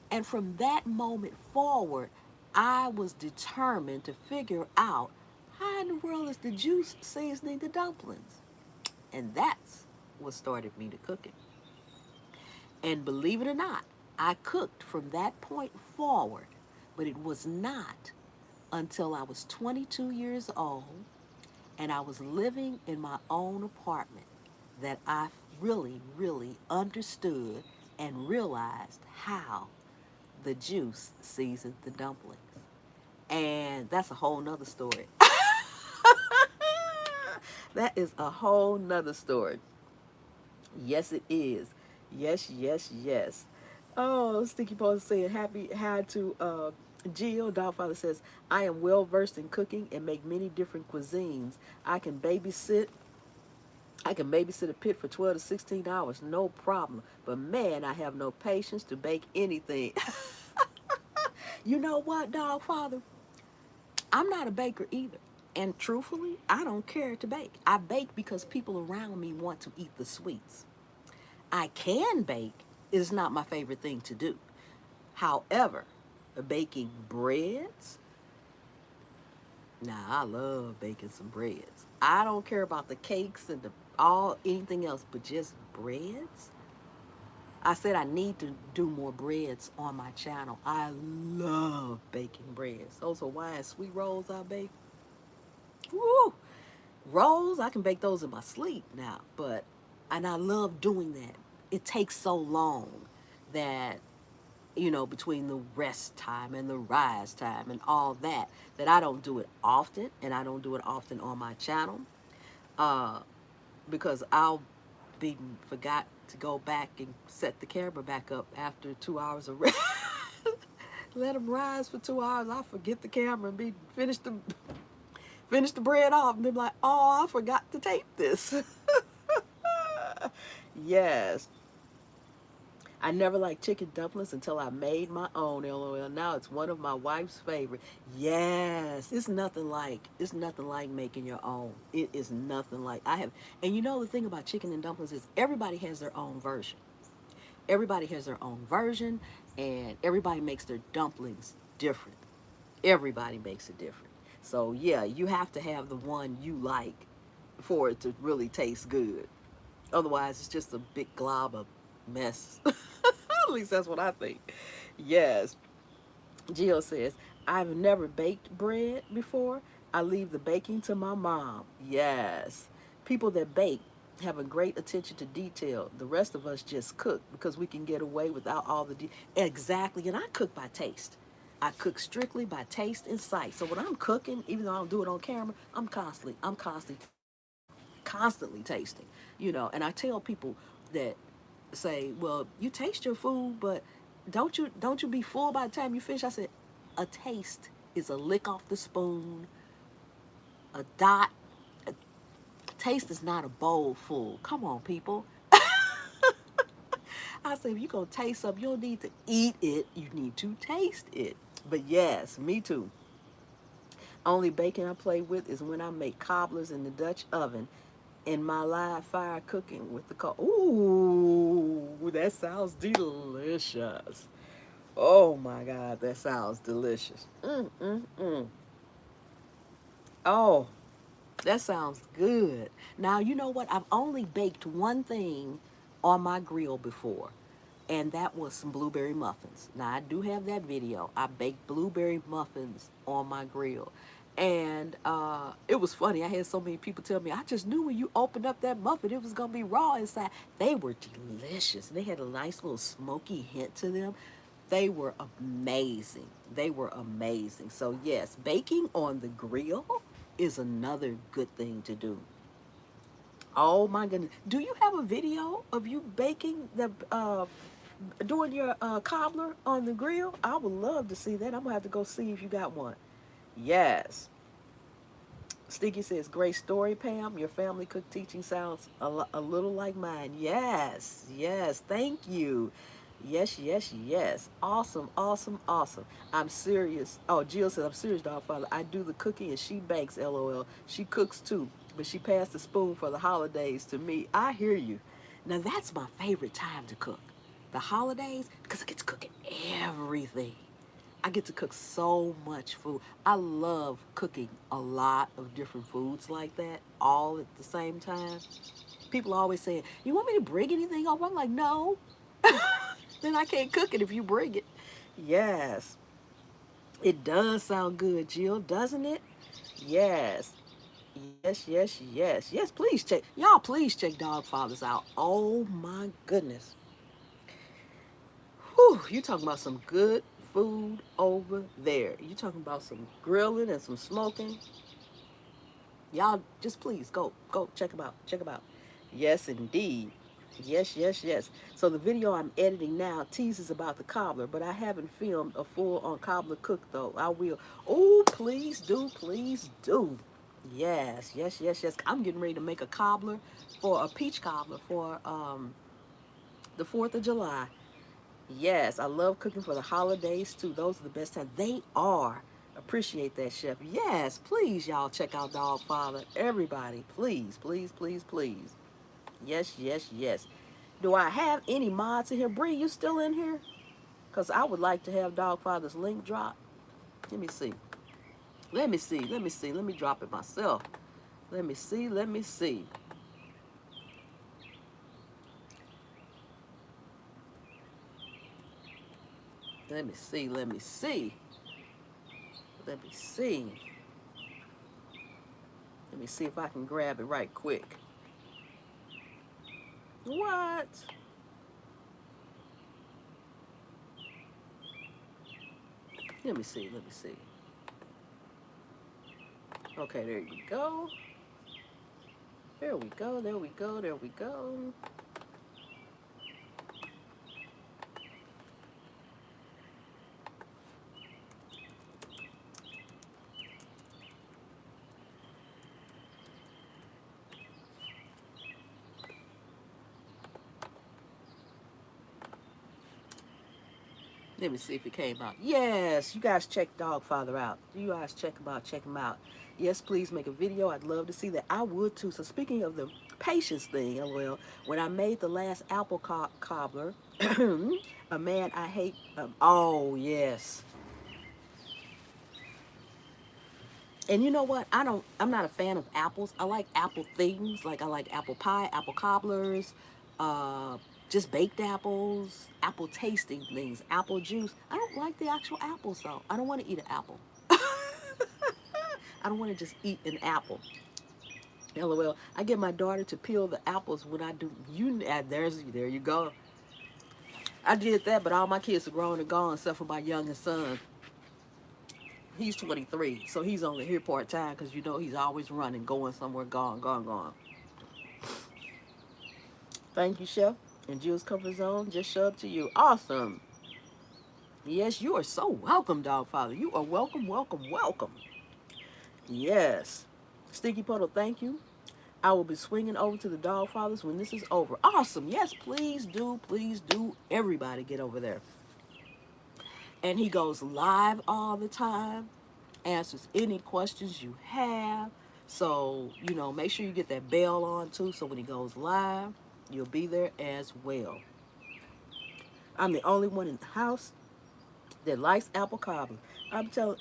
S1: And from that moment forward, I was determined to figure out how in the world is the juice seasoning the dumplings? And that's what started me to cooking. And believe it or not, I cooked from that point forward, but it was not until I was 22 years old and I was living in my own apartment that I really, really understood and realized how the juice seasoned the dumplings. And that's a whole nother story. That is a whole nother story. Yes, it is. Yes, yes, yes. Oh, Sticky Post saying happy hi to Jill. Dogfather says, I am well versed in cooking and make many different cuisines. I can babysit I can babysit a pit for 12 to 16 hours, no problem. But man, I have no patience to bake anything. You know what, Dogfather? I'm not a baker either. And truthfully, I don't care to bake. I bake because people around me want to eat the sweets. I can bake. It is not my favorite thing to do. However, baking breads, nah, I love baking some breads. I don't care about the cakes and the all anything else, but just breads. I said I need to do more breads on my channel. I love baking breads. Those Hawaiian sweet rolls I bake. Woo! Rolls, I can bake those in my sleep now, and I love doing that. It takes so long that between the rest time and the rise time and all that, that I don't do it often, and I don't do it often on my channel, uh, because I'll be forgot to go back and set the camera back up after 2 hours of rest. Let them rise for 2 hours. I'll forget the camera and be finish the bread off, and be like, oh, I forgot to tape this. Yes. I never liked chicken dumplings until I made my own. LOL. Now it's one of my wife's favorite. Yes, it's nothing like making your own. It is nothing like I have. And the thing about chicken and dumplings is everybody has their own version. Everybody has their own version, and everybody makes their dumplings different. Everybody makes it different. So yeah, you have to have the one you like for it to really taste good. Otherwise, it's just a big glob of mess. At least that's what I think. Yes. Jill says, I've never baked bread before. I leave the baking to my mom. Yes. People that bake have a great attention to detail. The rest of us just cook because we can get away without all the exactly. And I cook by taste. I cook strictly by taste and sight. So when I'm cooking, even though I don't do it on camera, I'm constantly tasting. And I tell people that say, well, you taste your food, but don't you be full by the time you finish? I said, a taste is a lick off the spoon, a dot. A taste is not a bowl full. Come on, people. I said, if you're gonna taste something, you don't need to eat it. You need to taste it. But yes, me too. Only bacon I play with is when I make cobblers in the Dutch oven in my live fire cooking with the Ooh, that sounds delicious. Oh my God, that sounds delicious. Oh, that sounds good. Now, you know what? I've only baked one thing on my grill before, and that was some blueberry muffins. Now, I do have that video. I baked blueberry muffins on my grill. And it was funny. I had so many people tell me, I just knew when you opened up that muffin, it was going to be raw inside. They were delicious. They had a nice little smoky hint to them. They were amazing. They were amazing. So, yes, baking on the grill is another good thing to do. Oh my goodness. Do you have a video of you baking doing your cobbler on the grill? I would love to see that. I'm gonna have to go see if you got one. Yes. Sticky says, great story, Pam. Your family cook teaching sounds a little like mine. Yes, yes, thank you. Yes, yes, yes. Awesome, awesome, awesome. I'm serious. Oh, Jill says, I'm serious, dog father. I do the cooking and she bakes, LOL. She cooks too, but she passed the spoon for the holidays to me. I hear you. Now, that's my favorite time to cook. The holidays, because I get to cook everything. I get to cook so much food. I love cooking a lot of different foods like that all at the same time. People always say, you want me to bring anything over? I'm like, no. Then I can't cook it if you bring it. Yes. It does sound good, Jill, doesn't it? Yes. Yes, yes, yes. Yes, please check. Y'all, please check Dog Fathers out. Oh my goodness. Whew, you talking about some good food over there. You talking about some grilling and some smoking. Y'all just please go check them out. Check them out. Yes indeed. Yes, yes, yes. So the video I'm editing now teases about the cobbler, but I haven't filmed a full on cobbler cook though. I will. Oh, please do, please do. Yes, yes, yes, yes. I'm getting ready to make a cobbler for a peach cobbler for the 4th of July. Yes, I love cooking for the holidays too. Those are the best times. They are. Appreciate that, chef. Yes, please, y'all check out Dog Father. Everybody, please, please, please, please. Yes, yes, yes. Do I have any mods in here? Bree, you still in here? Because I would like to have Dog Father's link drop. Let me see. Let me see. Let me see. Let me drop it myself. Let me see. Let me see. Let me see. Let me see. Let me see. Let me see if I can grab it right quick. What? Let me see. Let me see. Okay, there you go. There we go. There we go. There we go. Let me see if it came out. Yes, you guys check Dogfather out. You guys check him out. Check him out. Yes, please make a video. I'd love to see that. I would too. So speaking of the patience thing, LOL, when I made the last apple cobbler, A man I hate. Oh yes. And you know what? I'm not a fan of apples. I like apple things. Like I like apple pie, apple cobblers, uh, just baked apples, apple tasting things, apple juice. I don't like the actual apples though. I don't want to eat an apple. I don't want to just eat an apple. LOL. I get my daughter to peel the apples when I do. There you go. I did that, but all my kids are grown and gone, except for my youngest son. He's 23, so he's only here part time because you know he's always running, going somewhere, gone, gone, gone. Thank you, Chef. And Jill's Comfort Zone just showed up to you. Awesome. Yes, you are so welcome, Dog Father. You are welcome, welcome, welcome. Yes. Sticky Puddle, thank you. I will be swinging over to the Dog Fathers when this is over. Awesome. Yes, please do. Please do. Everybody get over there. And he goes live all the time, answers any questions you have. So, make sure you get that bell on too. So when he goes live, you'll be there as well. I'm the only one in the house that likes apple cobbler. I'm telling,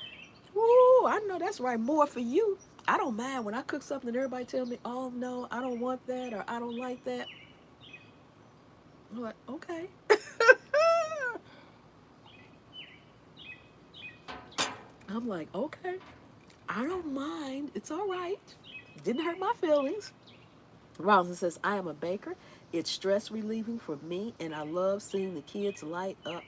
S1: ooh, I know that's right. More for you. I don't mind when I cook something and everybody tell me, oh no, I don't want that or I don't like that. I'm like, okay. I'm like, okay. I don't mind. It's all right. Didn't hurt my feelings. Roslyn says, I am a baker. It's stress relieving for me, and I love seeing the kids light up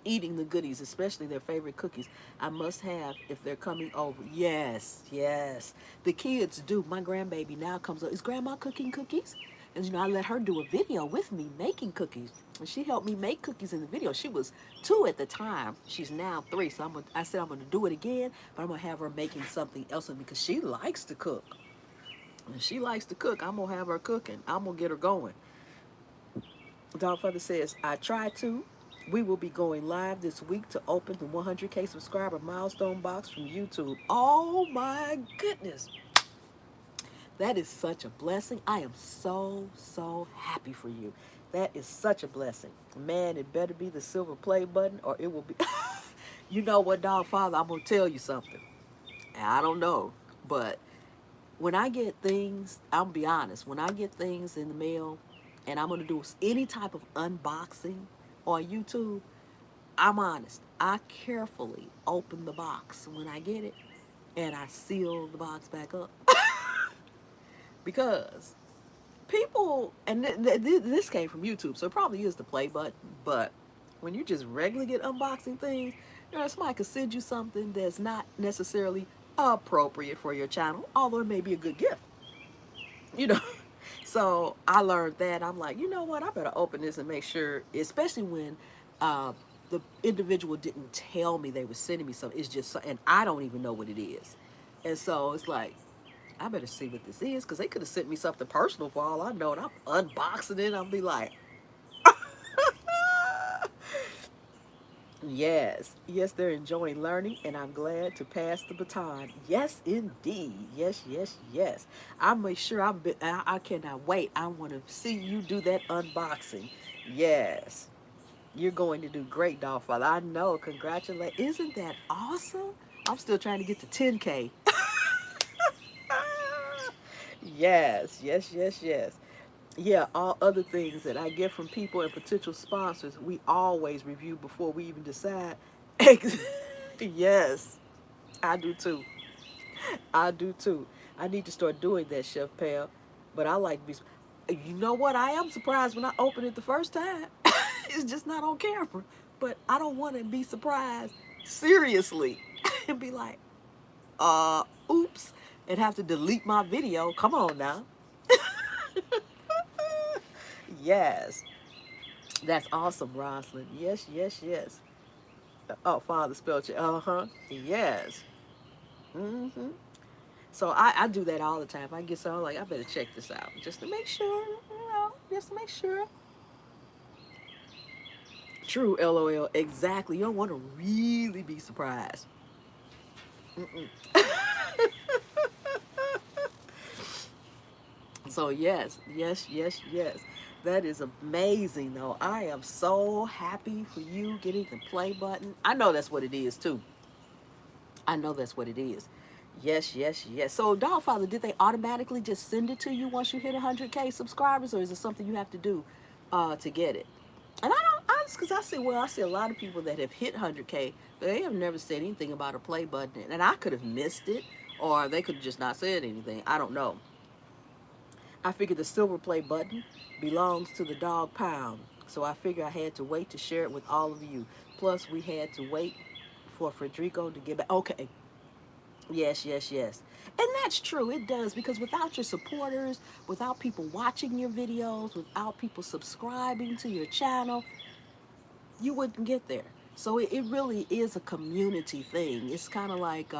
S1: eating the goodies, especially their favorite cookies I must have if they're coming over. Yes, yes. The kids do. My grandbaby now comes up. Is grandma cooking cookies? And I let her do a video with me making cookies. And she helped me make cookies in the video. She was 2 at the time. She's now 3. So I said I'm gonna do it again, but I'm gonna have her making something else because she likes to cook. And she likes to cook. I'm gonna have her cooking. I'm gonna get her going. Dogfather says, I try to. We will be going live this week to open the 100K subscriber milestone box from YouTube. Oh my goodness. That is such a blessing. I am so, so happy for you. That is such a blessing. Man, it better be the silver play button or it will be. You know what, Dogfather? I'm going to tell you something. I don't know, but when I get things, I'll be honest, when I get things in the mail and I'm going to do any type of unboxing on YouTube, I'm honest. I carefully open the box when I get it and I seal the box back up. Because people, and this came from YouTube, so it probably is the play button, but when you just regularly get unboxing things, somebody could send you something that's not necessarily appropriate for your channel, although it may be a good gift. you know. So I learned that. I'm like, you know what? I better open this and make sure, especially when the individual didn't tell me they were sending me something. It's just, and I don't even know what it is. And so it's like, I better see what this is because they could have sent me something personal for all I know. And I'm unboxing it. I'll be like, yes, yes, they're enjoying learning, and I'm glad to pass the baton. Yes, indeed. Yes, yes, yes. I'll make sure I cannot wait. I want to see you do that unboxing. Yes, you're going to do great, Dolphin. I know. Congratulations. Isn't that awesome? I'm still trying to get to 10K. Yes, yes, yes, yes. Yeah, all other things that I get from people and potential sponsors, we always review before we even decide. Yes, I do too. I do too. I need to start doing that, Chef Pam. But I like to be. You know what? I am surprised when I open it the first time. It's just not on camera. But I don't want to be surprised seriously and be like, oops, and have to delete my video. Come on now. Yes. That's awesome, Rosalind. Yes, yes, yes. Oh, Father spelled you. Uh-huh. Yes. Mm-hmm. So I do that all the time. I get so like, I better check this out. Just to make sure, just to make sure. True, LOL. Exactly. You don't want to really be surprised. Mm-mm. So yes, yes, yes, yes. That is amazing, though. I am so happy for you getting the play button. I know that's what it is, too. I know that's what it is. Yes, yes, yes. So, Dogfather, did they automatically just send it to you once you hit 100K subscribers, or is it something you have to do to get it? And I don't, because I see a lot of people that have hit 100K, they have never said anything about a play button. And I could have missed it, or they could have just not said anything. I don't know. I figured the silver play button belongs to the dog pound. So I figured I had to wait to share it with all of you. Plus, we had to wait for Federico to get back. Okay. Yes, yes, yes. And that's true. It does. Because without your supporters, without people watching your videos, without people subscribing to your channel, you wouldn't get there. So it really is a community thing. It's kind of like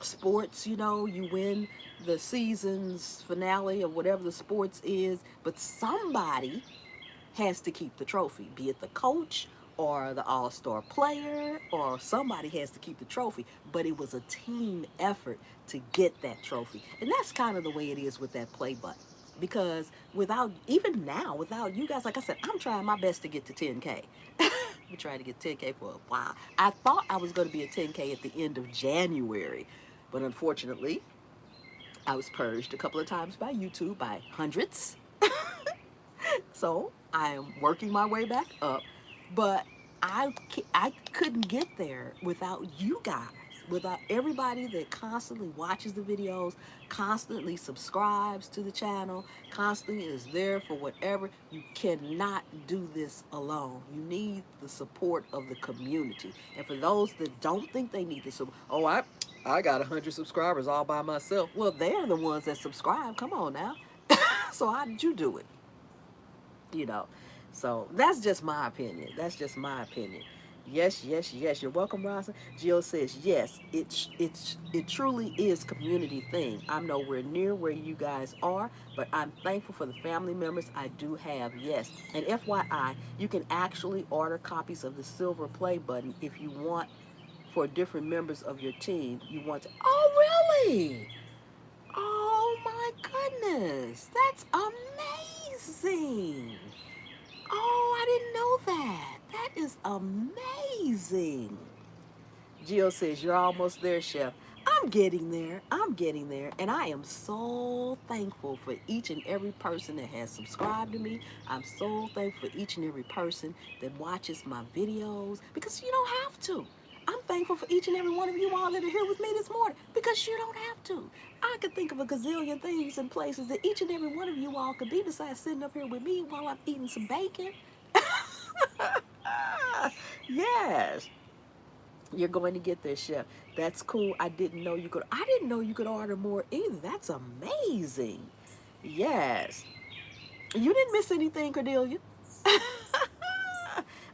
S1: sports. You know, you win the season's finale of whatever the sports is, but somebody has to keep the trophy, be it the coach or the all-star player, or somebody has to keep the trophy. But it was a team effort to get that trophy. And that's kind of the way it is with that play button. Because without, even now, without you guys, like I said, I'm trying my best to get to 10K. We're trying to get 10K for a while. I thought I was going to be at 10K at the end of January. But unfortunately, I was purged a couple of times by YouTube by hundreds. So I am working my way back up, but I couldn't get there without you guys, without everybody that constantly watches the videos, constantly subscribes to the channel, constantly is there for whatever. You cannot do this alone. You need the support of the community. And for those that don't think they need the support, oh, I got 100 subscribers all by myself. Well, they're the ones that subscribe. Come on now. So how did you do it? you know. So that's just my opinion. That's just my opinion. Yes, yes, yes. You're welcome, Rosa. Jill says yes. It truly is community thing. I'm nowhere near where you guys are, but I'm thankful for the family members I do have. Yes, and FYI, you can actually order copies of the silver play button if you want for different members of your team. You want to? Oh, really? Oh my goodness, that's amazing. Oh, I didn't know that. That is amazing. Jill says, you're almost there, Chef. I'm getting there. I'm getting there. And I am so thankful for each and every person that has subscribed to me. I'm so thankful for each and every person that watches my videos because you don't have to. I'm thankful for each and every one of you all that are here with me this morning because you don't have to. I could think of a gazillion things and places that each and every one of you all could be besides sitting up here with me while I'm eating some bacon. Yes. You're going to get there, Chef. That's cool. I didn't know you could. I didn't know you could order more either. That's amazing. Yes. You didn't miss anything, Cordelia.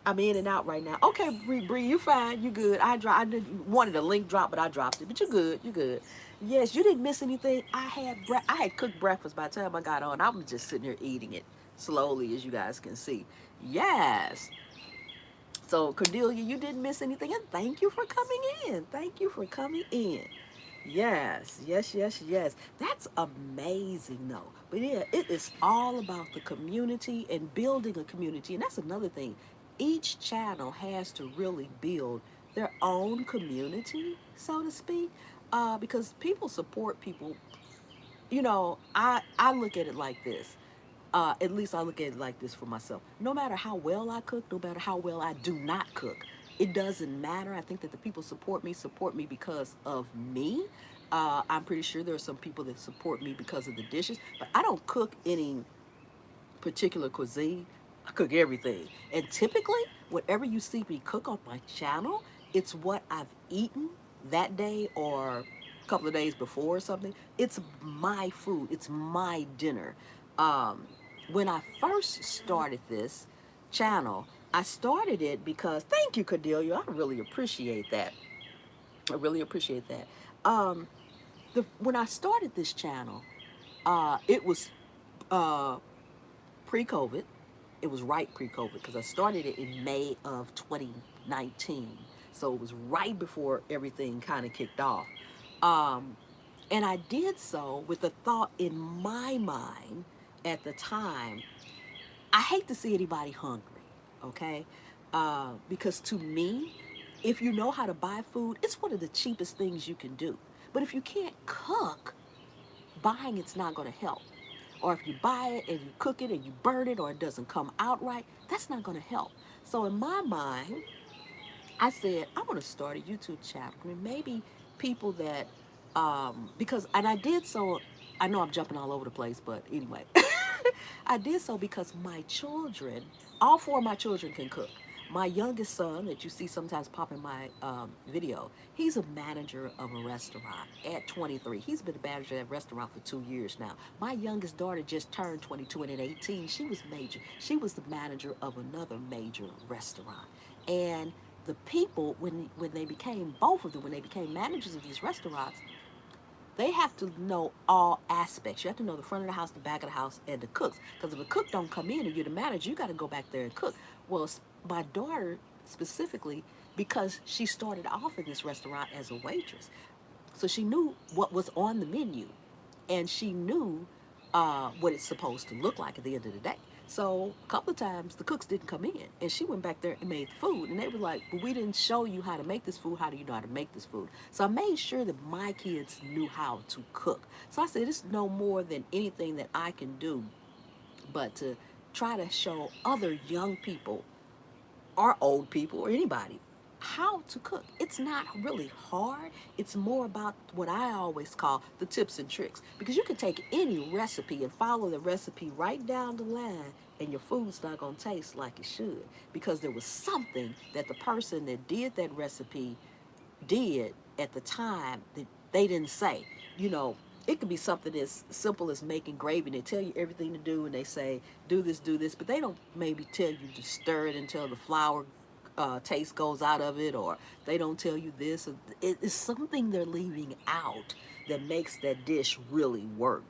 S1: I'm in and out right now. Okay, Bree, you fine. You good. I didn't wanted a link drop, but I dropped it. But you good. You good. Yes, you didn't miss anything. I had cooked breakfast by the time I got on. I was just sitting here eating it slowly, as you guys can see. Yes. So, Cordelia, you didn't miss anything, and thank you for coming in. Thank you for coming in. Yes, yes, yes, yes. That's amazing, though. But yeah, it is all about the community and building a community. And that's another thing. Each channel has to really build their own community, so to speak, because people support people. I look at it like this. At least I look at it like this for myself. No matter how well I cook, no matter how well I do not cook, it doesn't matter. I think that the people support me because of me. I'm pretty sure there are some people that support me because of the dishes, but I don't cook any particular cuisine. I cook everything. And typically, whatever you see me cook on my channel, it's what I've eaten that day or a couple of days before or something. It's my food. It's my dinner. Um, when I first started this channel, I started it because, thank you, Cordelia. I really appreciate that. I really appreciate that. Um, when I started this channel, it was uh, pre-COVID. It was right pre-COVID because I started it in May of 2019. So it was right before everything kind of kicked off. Um, and I did so with the thought in my mind at the time, I hate to see anybody hungry, okay? Because to me, if you know how to buy food, it's one of the cheapest things you can do. But if you can't cook, buying it's not going to help. Or if you buy it and you cook it and you burn it or it doesn't come out right, that's not going to help. So in my mind, I said, I want to start a YouTube channel. I mean, maybe people that, because, and I did so, I know I'm jumping all over the place, but anyway, I did so because my children, all four of my children can cook. My youngest son, that you see sometimes pop in my video, he's a manager of a restaurant at 23. He's been a manager at a restaurant for 2 years now. My youngest daughter just turned 22, and at 18, she was major. She was the manager of another major restaurant. And the people, when they became, both of them, when they became managers of these restaurants, they have to know all aspects. You have to know the front of the house, the back of the house, and the cooks. Because if a cook don't come in and you're the manager, you got to go back there and cook. Well, my daughter specifically, because she started off in this restaurant as a waitress, so she knew what was on the menu, and she knew what it's supposed to look like at the end of the day. So a couple of times the cooks didn't come in, and she went back there and made the food, and they were like, "But we didn't show you how to make this food. How do you know how to make this food?" So I made sure that my kids knew how to cook. So I said, "It's no more than anything that I can do, but to try to show other young people or old people or anybody how to cook. It's not really hard. It's more about what I always call the tips and tricks. Because you can take any recipe and follow the recipe right down the line, and your food's not going to taste like it should. Because there was something that the person that did that recipe did at the time that they didn't say. You know, it could be something as simple as making gravy. They tell you everything to do, and they say, do this, but they don't maybe tell you to stir it until the flour taste goes out of it, or they don't tell you this. It's something they're leaving out that makes that dish really work.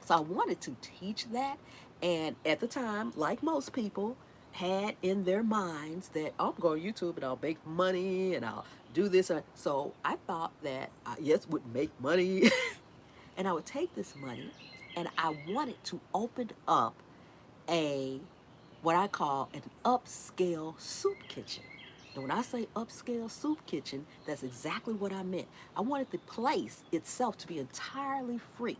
S1: So I wanted to teach that. And at the time, like most people, had in their minds that, oh, I'm going to YouTube and I'll make money and I'll do this. So I thought that I, yes, would make money and I would take this money and I wanted to open up a what I call an upscale soup kitchen. And when I say upscale soup kitchen, that's exactly what I meant. I wanted the place itself to be entirely free.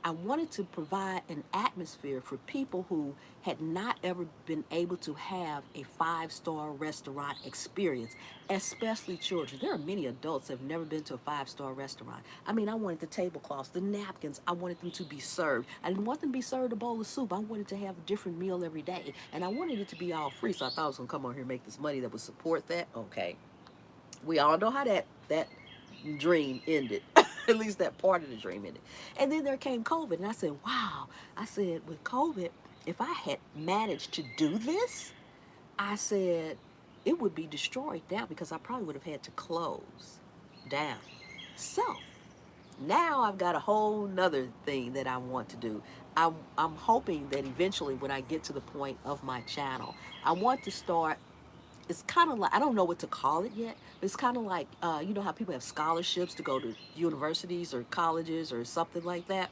S1: I wanted to provide an atmosphere for people who had not ever been able to have a five-star restaurant experience, especially children. There are many adults that have never been to a five-star restaurant. I mean, I wanted the tablecloths, the napkins, I wanted them to be served. I didn't want them to be served a bowl of soup. I wanted to have a different meal every day. And I wanted it to be all free, so I thought I was going to come on here and make this money that would support that. Okay. We all know how that dream ended. At least that part of the dream ended. And then there came COVID, and I said, wow. I said, with COVID, if I had managed to do this, I said, it would be destroyed now because I probably would have had to close down. So now I've got a whole nother thing that I want to do. I'm hoping that eventually when I get to the point of my channel, I want to start, it's kind of like, I don't know what to call it yet, but it's kind of like, you know how people have scholarships to go to universities or colleges or something like that.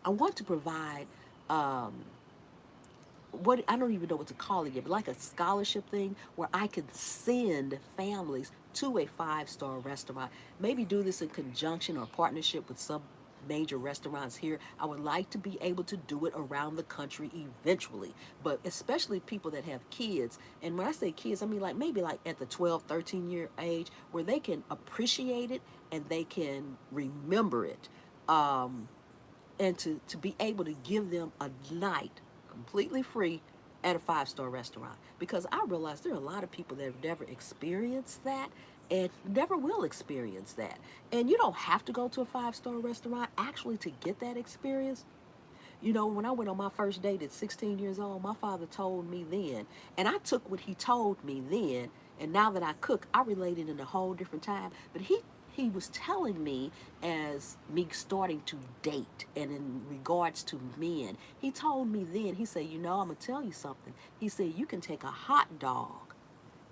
S1: I want to provide, um, what, I don't even know what to call it yet, but like a scholarship thing where I can send families to a five-star restaurant. Maybe do this in conjunction or partnership with some major restaurants here. I would like to be able to do it around the country eventually, but especially people that have kids. And when I say kids, I mean like maybe like at the 12, 13-year age where they can appreciate it and they can remember it. Um, and to be able to give them a night completely free at a five-star restaurant, because I realize there are a lot of people that have never experienced that and never will experience that. And you don't have to go to a five-star restaurant actually to get that experience. You know, when I went on my first date at 16 years old, my father told me then, and I took what he told me then, and now that I cook, I relate it in a whole different time. But he was telling me as me starting to date and in regards to men, he told me then, he said, you know, I'm going to tell you something. He said, you can take a hot dog.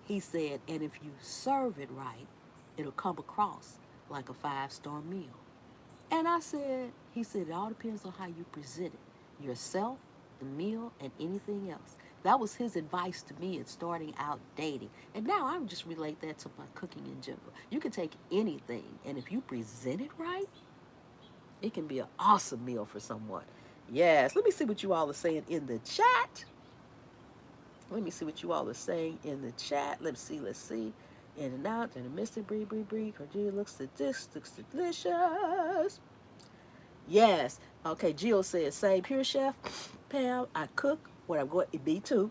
S1: He said, and if you serve it right, it'll come across like a five-star meal. And I said, he said, it all depends on how you present it. yourself, the meal, and anything else. That was his advice to me in starting out dating. And now I just relate that to my cooking in general. You can take anything, and if you present it right, it can be an awesome meal for someone. Yes, let me see what you all are saying in the chat. Let me see what you all are saying in the chat. Let's see, let's see. In and out, and a mystic, brie. Cordelia looks delicious. Yes. Okay, Jill says, same here, Chef. Pam, I cook what I'm going to be too.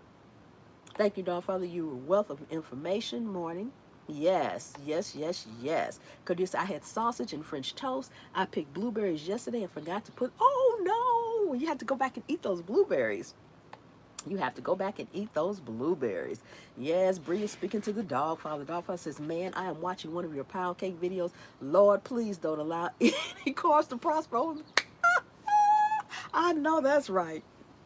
S1: Thank you, Don Father. You were a wealth of information. Morning. Yes. Because I had sausage and French toast. I picked blueberries yesterday and forgot to put. Oh no! You have to go back and eat those blueberries. You have to go back and eat those blueberries. Yes, Bree is speaking to the dog father. The dog father says, man, I am watching one of your pound cake videos. Lord, please don't allow any cars to prosper. I know that's right.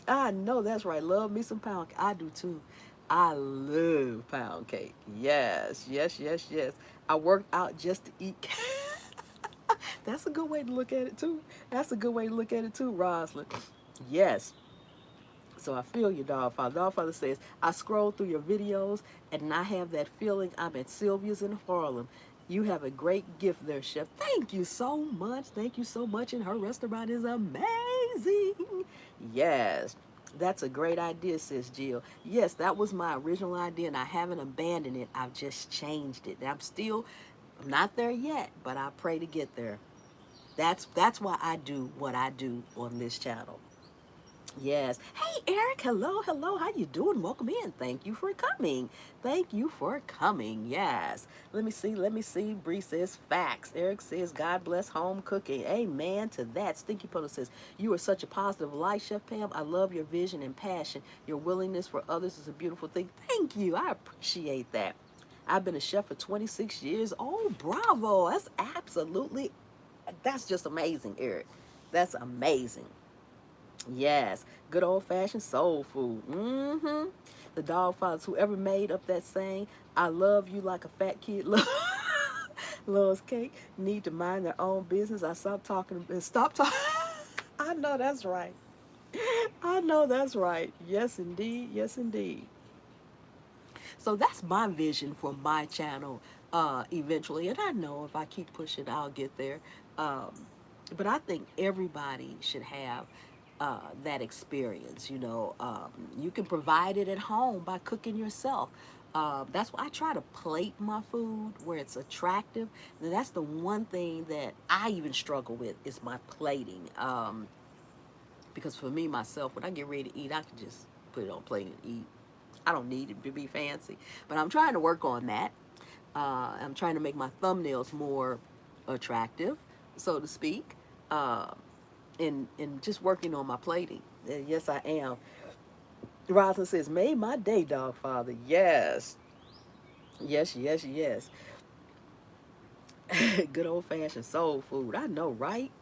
S1: I know that's right. Love me some pound cake. I do too. I love pound cake. Yes. I worked out just to eat cake. That's a good way to look at it too. Rosalind. Yes. So I feel you, dog father. Dog father says, I scroll through your videos and I have that feeling I'm at Sylvia's in Harlem. You have a great gift there, Chef. Thank you so much. Thank you so much. And her restaurant is amazing. Yes. That's a great idea, sis Jill. Yes, that was my original idea, and I haven't abandoned it. I've just changed it. I'm not there yet, but I pray to get there. That's why I do what I do on this channel. Yes. Hey, Eric. Hello. How you doing? Welcome in. Thank you for coming. Yes. Let me see. Bree says facts. Eric says, God bless home cooking. Amen to that. Stinky Puddle says, you are such a positive light, Chef Pam. I love your vision and passion. Your willingness for others is a beautiful thing. Thank you. I appreciate that. I've been a chef for 26 years. Oh, bravo. That's just amazing, Eric. That's amazing. Yes, good old fashioned soul food. The dog fathers, whoever made up that saying, I love you like a fat kid loves cake, need to mind their own business. I stopped talking and stop talking. I know that's right. I know that's right. Yes, indeed. Yes, indeed. So that's my vision for my channel eventually. And I know if I keep pushing, I'll get there. Um, but I think everybody should have that experience. You can provide it at home by cooking yourself. That's why I try to plate my food where it's attractive. And that's the one thing that I even struggle with is my plating. Because for me, myself, when I get ready to eat, I can just put it on a plate and eat. I don't need it to be fancy, but I'm trying to work on that. I'm trying to make my thumbnails more attractive, so to speak, uh, and just working on my plating. Yes, I am. Rosalind says, "Made my day, dog father." Yes. Good old fashioned soul food. I know, right?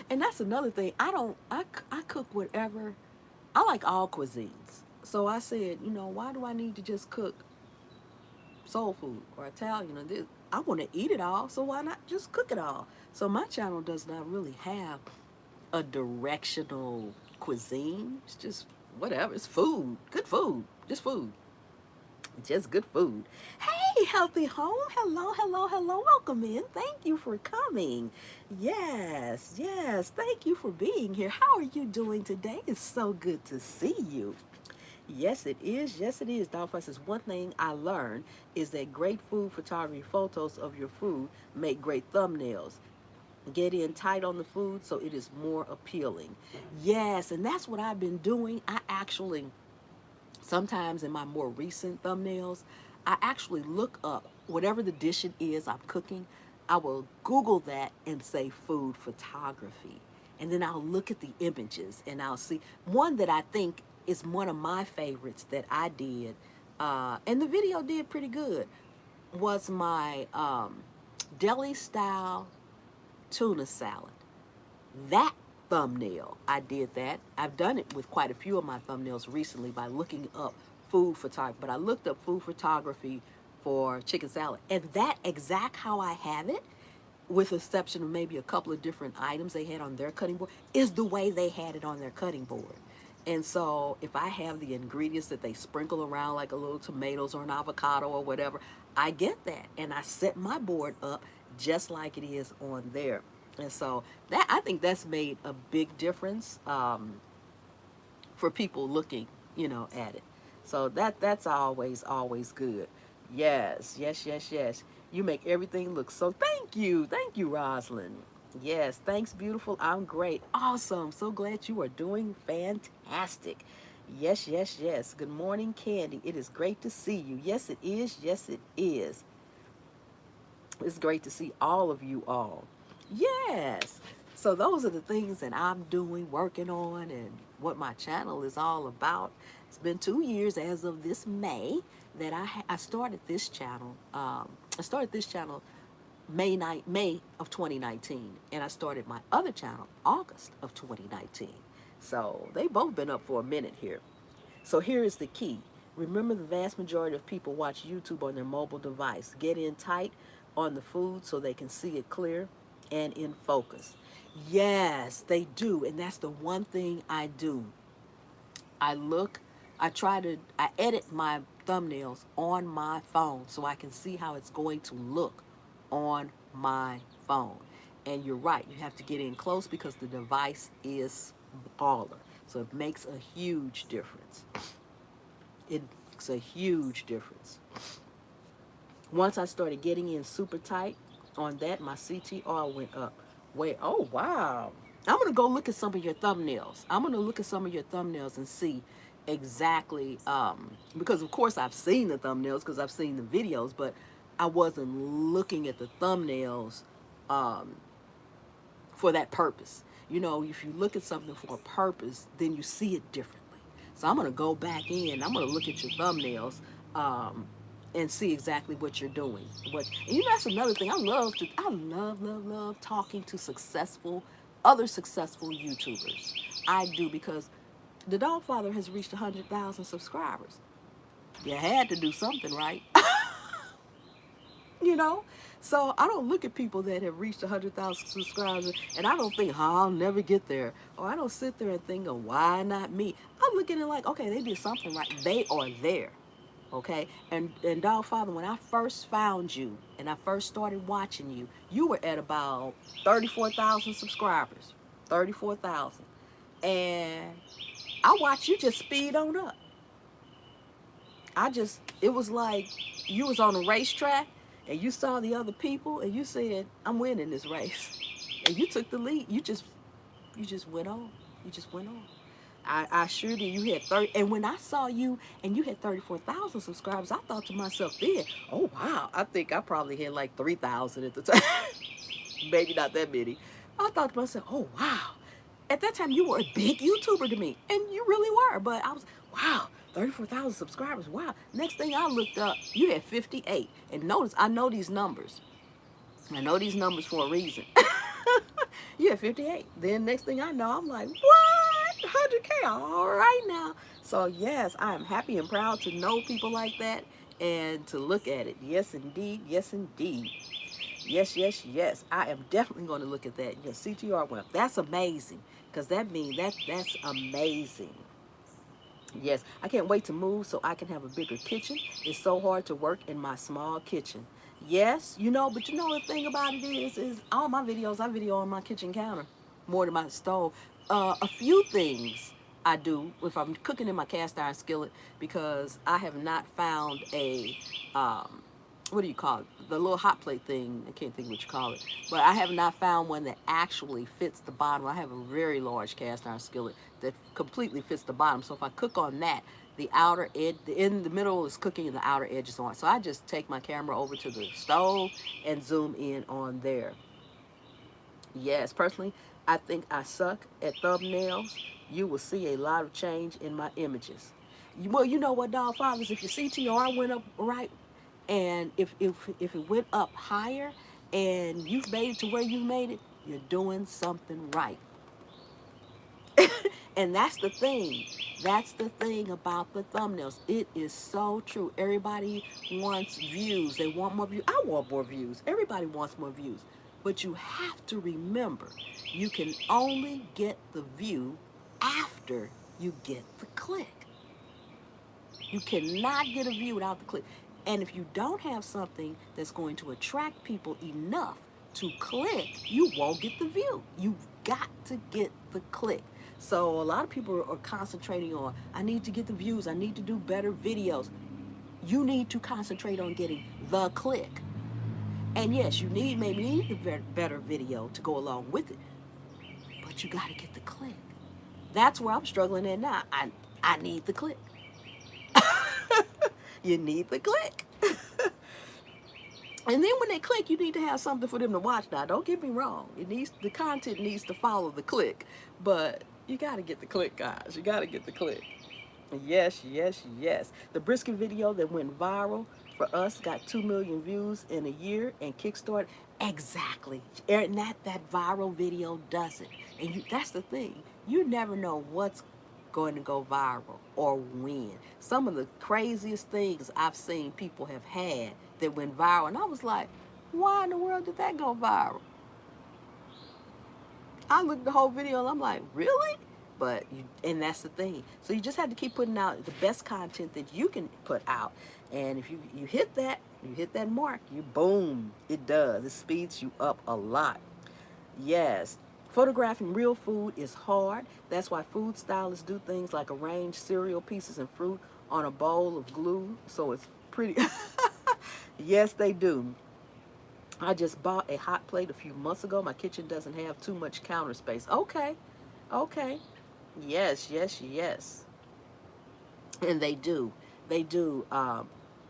S1: And that's another thing. I cook whatever. I like all cuisines. So I said, why do I need to just cook soul food or Italian? I want to eat it all, so why not just cook it all? So my channel does not really have a directional cuisine. It's just whatever. It's food. Good food. Just food. Just good food. Hey, Healthy Home. Hello. Welcome in. Thank you for coming. Yes. Thank you for being here. How are you doing today? It's so good to see you. Yes, it is. Dog Fuss says, one thing I learned is that great food photography photos of your food make great thumbnails. Get in tight on the food so it is more appealing. Yes, and that's what I've been doing. I actually sometimes in my more recent thumbnails, I actually look up whatever the dish it is I'm cooking. I will Google that and say food photography. And then I'll look at the images and I'll see one that I think is one of my favorites that I did. And the video did pretty good. Was my deli style tuna salad. That thumbnail, I did that. I've done it with quite a few of my thumbnails recently by looking up food photography. But I looked up food photography for chicken salad. And that exact how I have it with the exception of maybe a couple of different items they had on their cutting board, is the way they had it on their cutting board. And so if I have the ingredients that they sprinkle around like a little tomatoes or an avocado or whatever, I get that and I set my board up just like it is on there. And so that, I think that's made a big difference for people looking, at it. So that's always good. Yes, yes, yes, yes. You make everything look so. Thank you, Rosalind. Yes, thanks, beautiful. I'm great, awesome. So glad you are doing fantastic. Yes, yes, yes. Good morning, Candy. It is great to see you. Yes, it is. Yes, it is. It's great to see all of you all. Yes. So those are the things that I'm doing, working on, and what my channel is all about. It's been 2 years as of this May that I started this channel. I started this channel May of 2019, and I started my other channel August of 2019. So they both been up for a minute here. So here is the key. Remember, the vast majority of people watch YouTube on their mobile device. Get in tight on the food so they can see it clear and in focus. Yes, they do. And that's the one thing I do. I look, I edit my thumbnails on my phone so I can see how it's going to look on my phone. And you're right, you have to get in close because the device is smaller. So it makes a huge difference. It makes a huge difference. Once I started getting in super tight on that, my CTR went up. Wait, oh wow. I'm gonna go look at some of your thumbnails. I'm gonna look at some of your thumbnails and see exactly because of course I've seen the thumbnails because I've seen the videos, but I wasn't looking at the thumbnails um, for that purpose. If you look at something for a purpose, then you see it differently. So I'm gonna go back in. I'm gonna look at your thumbnails and see exactly what you're doing. And that's another thing. I love talking to other successful YouTubers. I do because the Dog Father has reached 100,000 subscribers. You had to do something, right? you know? So I don't look at people that have reached 100,000 subscribers and I don't think, I'll never get there. Or I don't sit there and think, why not me? I look at it like, okay, they did something right. They are there. Okay? And Dog Father, when I first found you and I first started watching you, you were at about 34,000 subscribers. 34,000. And I watched you just speed on up. It was like you was on a racetrack and you saw the other people and you said, I'm winning this race. And you took the lead. You just went on. You just went on. I sure did. You had 30, and when I saw you and you had 34,000 subscribers, I thought to myself then, oh wow, I think I probably had like 3,000 at the time. Maybe not that many. I thought to myself, oh wow. At that time, you were a big YouTuber to me, and you really were. But I was, wow, 34,000 subscribers. Wow. Next thing I looked up, you had 58. And notice, I know these numbers. I know these numbers for a reason. You had 58. Then next thing I know, I'm like, what? 100K. All right now. So yes, I am happy and proud to know people like that and to look at it. Yes, indeed. Yes, indeed. Yes, yes, yes. I am definitely going to look at that. Your CTR went up. That's amazing. Because that means that's amazing. Yes, I can't wait to move so I can have a bigger kitchen. It's so hard to work in my small kitchen. Yes, but the thing about it is all my videos, I video on my kitchen counter more than my stove. A few things I do if I'm cooking in my cast iron skillet because I have not found a what do you call it? The little hot plate thing. I can't think what you call it. But I have not found one that actually fits the bottom. I have a very large cast iron skillet that completely fits the bottom. So if I cook on that, the outer edge, in the middle is cooking and the outer edge is on. So I just take my camera over to the stove and zoom in on there. Yes, personally, I think I suck at thumbnails. You will see a lot of change in my images. Well, you know what, Dog Fathers, if your CTR went up right, and if it went up higher and you've made it to where you made it, you're doing something right. And that's the thing. That's the thing about the thumbnails. It is so true. Everybody wants views. They want more views. I want more views. Everybody wants more views. But you have to remember, you can only get the view after you get the click. You cannot get a view without the click. And if you don't have something that's going to attract people enough to click, you won't get the view. You've got to get the click. So a lot of people are concentrating on, I need to get the views, I need to do better videos. You need to concentrate on getting the click. And yes, you maybe need a better video to go along with it, but you got to get the click. That's where I'm struggling at now. I need the click. You need the click. And then when they click, you need to have something for them to watch. Now, don't get me wrong. The content needs to follow the click, but you got to get the click, guys. You got to get the click. Yes, yes, yes. The brisket video that went viral for us got 2 million views in a year and Kickstarter. Exactly. And that viral video does it. And that's the thing. You never know what's going to go viral or when. Some of the craziest things I've seen people have had that went viral. And I was like, why in the world did that go viral? I looked at the whole video and I'm like, really? And that's the thing. So you just have to keep putting out the best content that you can put out. And if you hit that mark, you boom, it does. It speeds you up a lot. Yes. Photographing real food is hard. That's why food stylists do things like arrange cereal pieces and fruit on a bowl of glue. So it's pretty. Yes, they do. I just bought a hot plate a few months ago. My kitchen doesn't have too much counter space. Okay. Okay. Yes, yes, yes. And they do. They do.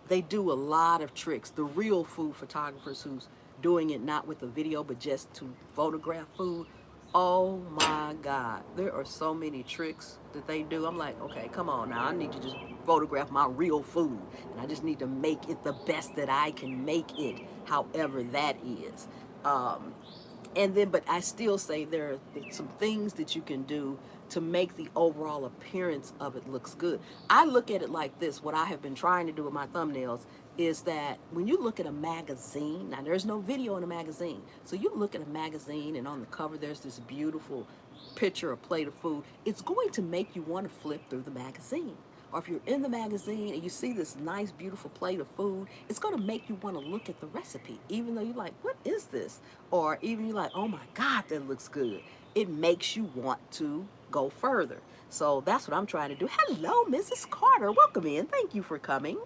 S1: They do a lot of tricks. The real food photographers who's doing it not with a video but just to photograph food. Oh my God. There are so many tricks that they do. I'm like, okay, come on now. I need to just photograph my real food. And I just need to make it the best that I can make it, however that is. But I still say there are some things that you can do to make the overall appearance of it looks good. I look at it like this. What I have been trying to do with my thumbnails is that when you look at a magazine, now there's no video in a magazine. So you look at a magazine and on the cover there's this beautiful picture or plate of food. It's going to make you want to flip through the magazine. Or if you're in the magazine and you see this nice, beautiful plate of food, it's going to make you want to look at the recipe, even though you're like, what is this? Or even you're like, oh my God, that looks good. It makes you want to go further. So that's what I'm trying to do. Hello, Mrs. Carter. Welcome in. Thank you for coming.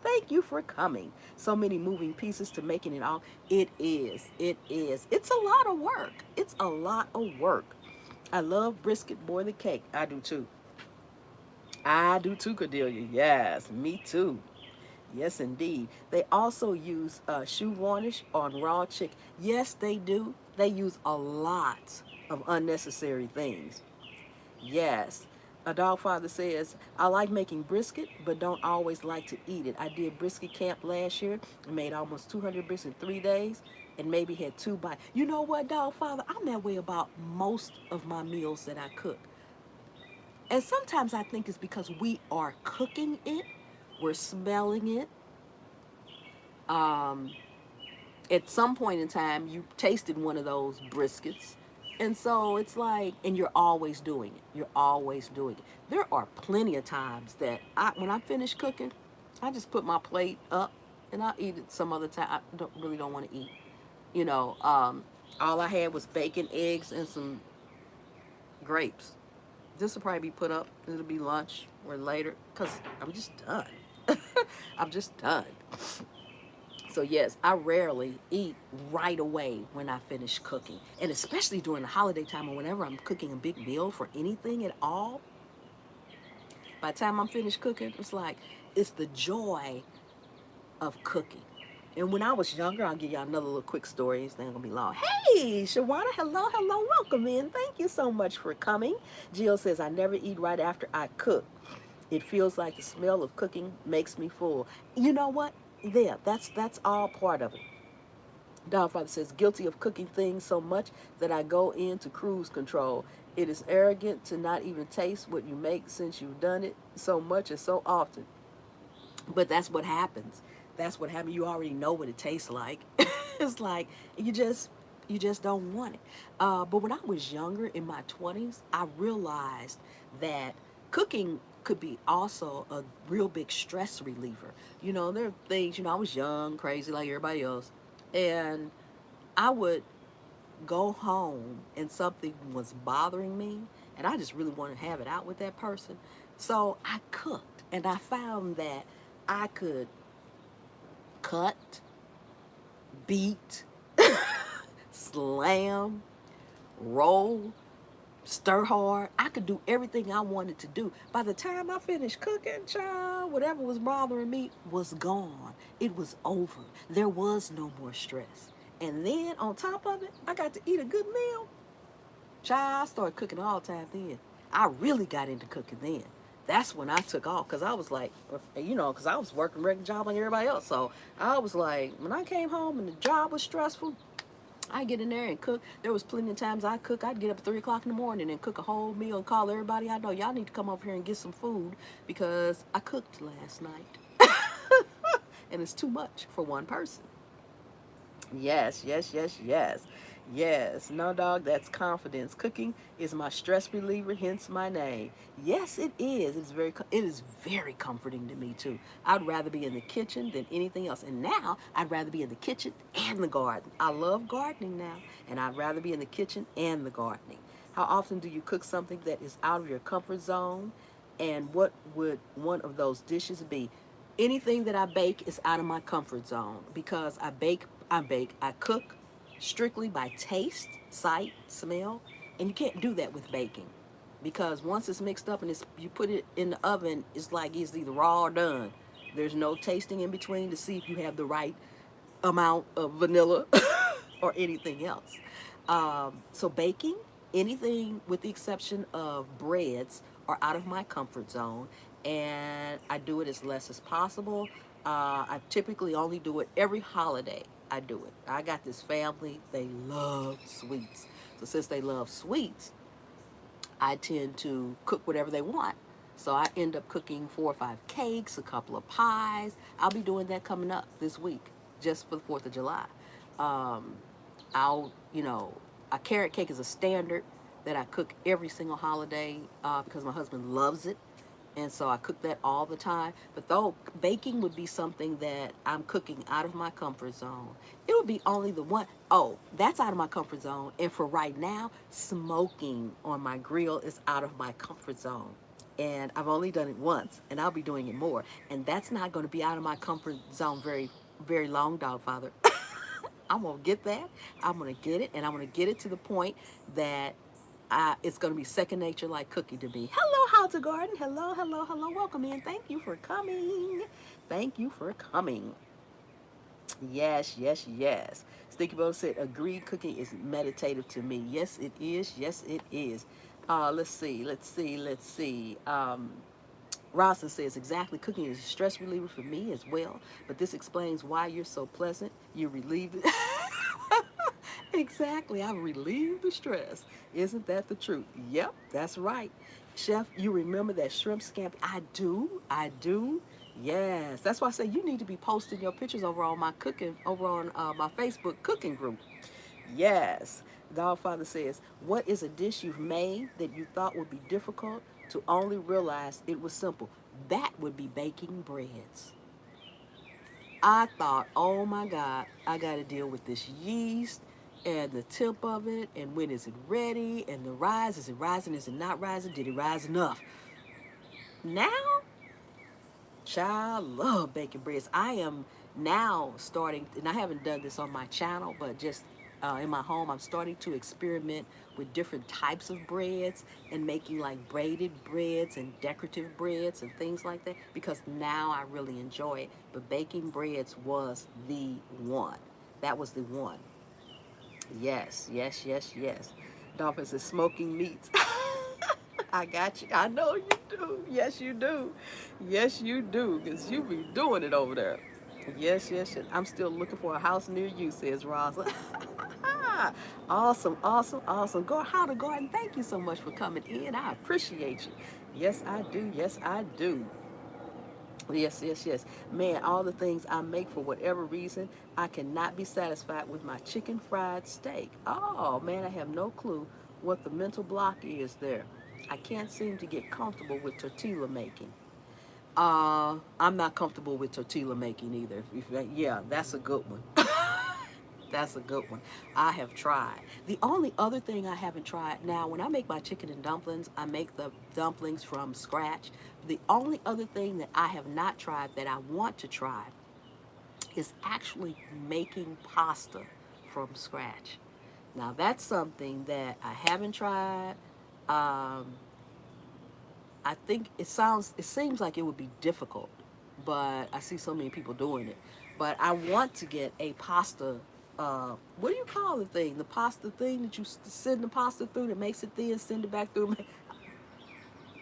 S1: Thank you for coming. So many moving pieces to making it all. It is. It is. It's a lot of work. It's a lot of work. I love brisket more than cake. I do too. I do too, Cordelia. Yes, me too. Yes, indeed. They also use shoe varnish on raw chicken. Yes, they do. They use a lot of unnecessary things. Yes. A dog father says, I like making brisket, but don't always like to eat it. I did brisket camp last year and made almost 200 brisket in 3 days and maybe had 2 bites. You know what, dog father? I'm that way about most of my meals that I cook. And sometimes I think it's because we are cooking it, we're smelling it. Um, at some point in time, you tasted one of those briskets. And so it's like, and you're always doing it. You're always doing it. There are plenty of times that when I finish cooking, I just put my plate up and I'll eat it some other time. I really don't want to eat. You know, all I had was bacon, eggs, and some grapes. This will probably be put up. It'll be lunch or later because I'm just done. I'm just done. So yes, I rarely eat right away when I finish cooking. And especially during the holiday time or whenever I'm cooking a big meal for anything at all, by the time I'm finished cooking, it's the joy of cooking. And when I was younger, I'll give y'all another little quick story. It's not going to be long. Hey, Shawana, hello, hello, welcome in. Thank you so much for coming. Jill says, I never eat right after I cook. It feels like the smell of cooking makes me full. You know what? Yeah, that's all part of it. Dogfather says, guilty of cooking things so much that I go into cruise control. It is arrogant to not even taste what you make since you've done it so much and so often. But that's what happens. That's what happens. You already know what it tastes like. It's like you just You just don't want it. But when I was younger, in my 20s, I realized that cooking could be also a real big stress reliever. There are things, I was young, crazy like everybody else, and I would go home and something was bothering me, and I just really wanted to have it out with that person. So I cooked, and I found that I could cut, beat, slam, roll, stir hard. I could do everything I wanted to do. By the time I finished cooking, child, whatever was bothering me was gone. It was over. There was no more stress. And then on top of it, I got to eat a good meal. Child, I started cooking all the time then. I really got into cooking then. That's when I took off because I was like, because I was working a regular job like everybody else. So I was like, when I came home and the job was stressful, I get in there and cook. There was plenty of times I cook. I'd get up at 3 o'clock in the morning and cook a whole meal and call everybody I know. Y'all need to come over here and get some food because I cooked last night. And it's too much for one person. Yes, yes, yes, yes. Yes, no dog, that's confidence. Cooking is my stress reliever, hence my name. Yes, it is. It is very comforting to me too. I'd rather be in the kitchen than anything else. And now I'd rather be in the kitchen and the garden. I love gardening now, and I'd rather be in the kitchen and the gardening. How often do you cook something that is out of your comfort zone? And what would one of those dishes be? Anything that I bake is out of my comfort zone because I cook strictly by taste, sight, smell, and you can't do that with baking because once it's mixed up and you put it in the oven, it's like it's either raw or done. There's no tasting in between to see if you have the right amount of vanilla or anything else. So baking, anything with the exception of breads, are out of my comfort zone, and I do it as less as possible. I typically only do it every holiday. I do it. I got this family; they love sweets. So since they love sweets, I tend to cook whatever they want. So I end up cooking 4 or 5 cakes, a couple of pies. I'll be doing that coming up this week, just for the 4th of July. Um, I'll, a carrot cake is a standard that I cook every single holiday because my husband loves it. And so I cook that all the time. But though baking would be something that I'm cooking out of my comfort zone, it would be only the one. Oh, that's out of my comfort zone. And for right now, smoking on my grill is out of my comfort zone. And I've only done it once, and I'll be doing it more. And that's not going to be out of my comfort zone very, very long, dog father. I'm going to get that. I'm going to get it, and I'm going to get it to the point that it's going to be second nature like cookie to me. Hello, How to Garden. Hello, hello, hello. Welcome in. Thank you for coming. Thank you for coming. Yes, yes, yes. Sticky Bow said, agreed, cooking is meditative to me. Yes, it is. Yes, it is. Let's see. Let's see. Let's see. Rawson says, exactly, cooking is a stress reliever for me as well, but this explains why you're so pleasant. You relieve it. Exactly, I relieve the stress. Isn't that the truth? Yep, that's right. Chef, you remember that shrimp scampi? I do, I do. Yes, that's why I say you need to be posting your pictures over on my cooking, over on my Facebook cooking group. Yes. Godfather says, what is a dish you've made that you thought would be difficult to only realize it was simple? That would be baking breads. I thought, oh my God, I got to deal with this yeast and the tip of it, and when is it ready, and the rise, is it rising, is it not rising, did it rise enough? Now, child, love baking breads. I am now starting, and I haven't done this on my channel, but just in my home, I'm starting to experiment with different types of breads and making like braided breads and decorative breads and things like that because now I really enjoy it. But baking breads was the one. That was the one. Yes, yes, yes, yes. Dolphin says smoking meats. I got you. I know you do. Yes, you do. Yes, you do. Because you be doing it over there. Yes, yes, yes. I'm still looking for a house near you, says Roz. Awesome, awesome, awesome. Go How to Garden. Thank you so much for coming in. I appreciate you. Yes, I do. Yes, I do. Yes, yes, yes. Man, all the things I make for whatever reason, I cannot be satisfied with my chicken fried steak. Oh, man, I have no clue what the mental block is there. I can't seem to get comfortable with tortilla making. I'm not comfortable with tortilla making either. Yeah, that's a good one. That's a good one. I have tried. The only other thing I haven't tried now, when I make my chicken and dumplings, I make the dumplings from scratch. The only other thing that I have not tried that I want to try is actually making pasta from scratch. Now, that's something that I haven't tried. Um, I think it seems like it would be difficult, but I see so many people doing it. But I want to get a pasta. What do you call the thing? The pasta thing that you send the pasta through that makes it thin, send it back through.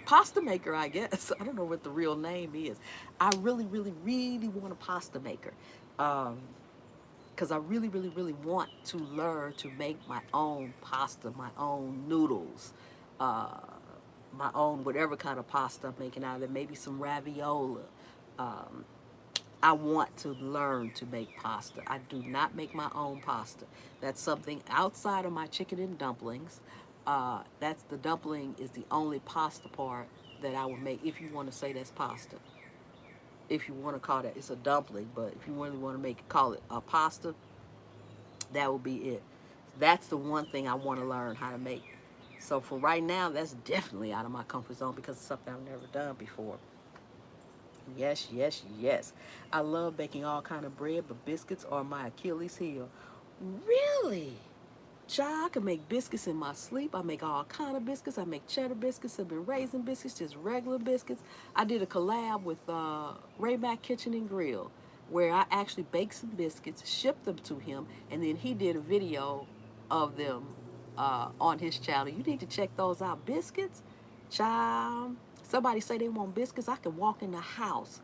S1: Pasta maker, I guess. I don't know what the real name is. I really, really, really want a pasta maker. Um, because I really, really, really want to learn to make my own pasta, my own noodles, uh, my own whatever kind of pasta I'm making out of it, maybe some raviola. Um, I want to learn to make pasta. I do not make my own pasta. That's something outside of my chicken and dumplings. That's the dumpling is the only pasta part that I would make if you want to say that's pasta. If you want to call that, it's a dumpling, but if you really want to make it, call it a pasta, that will be it. That's the one thing I want to learn how to make. So for right now, that's definitely out of my comfort zone because it's something I've never done before. Yes, yes, yes. I love baking all kind of bread, but biscuits are my Achilles heel. Really? Child, I can make biscuits in my sleep. I make all kind of biscuits. I make cheddar biscuits. I've been raisin biscuits, just regular biscuits. I did a collab with Ray Mac Kitchen and Grill, where I actually baked some biscuits, shipped them to him, and then he did a video of them on his channel. You need to check those out. Biscuits, child. Somebody say they want biscuits. I can walk in the house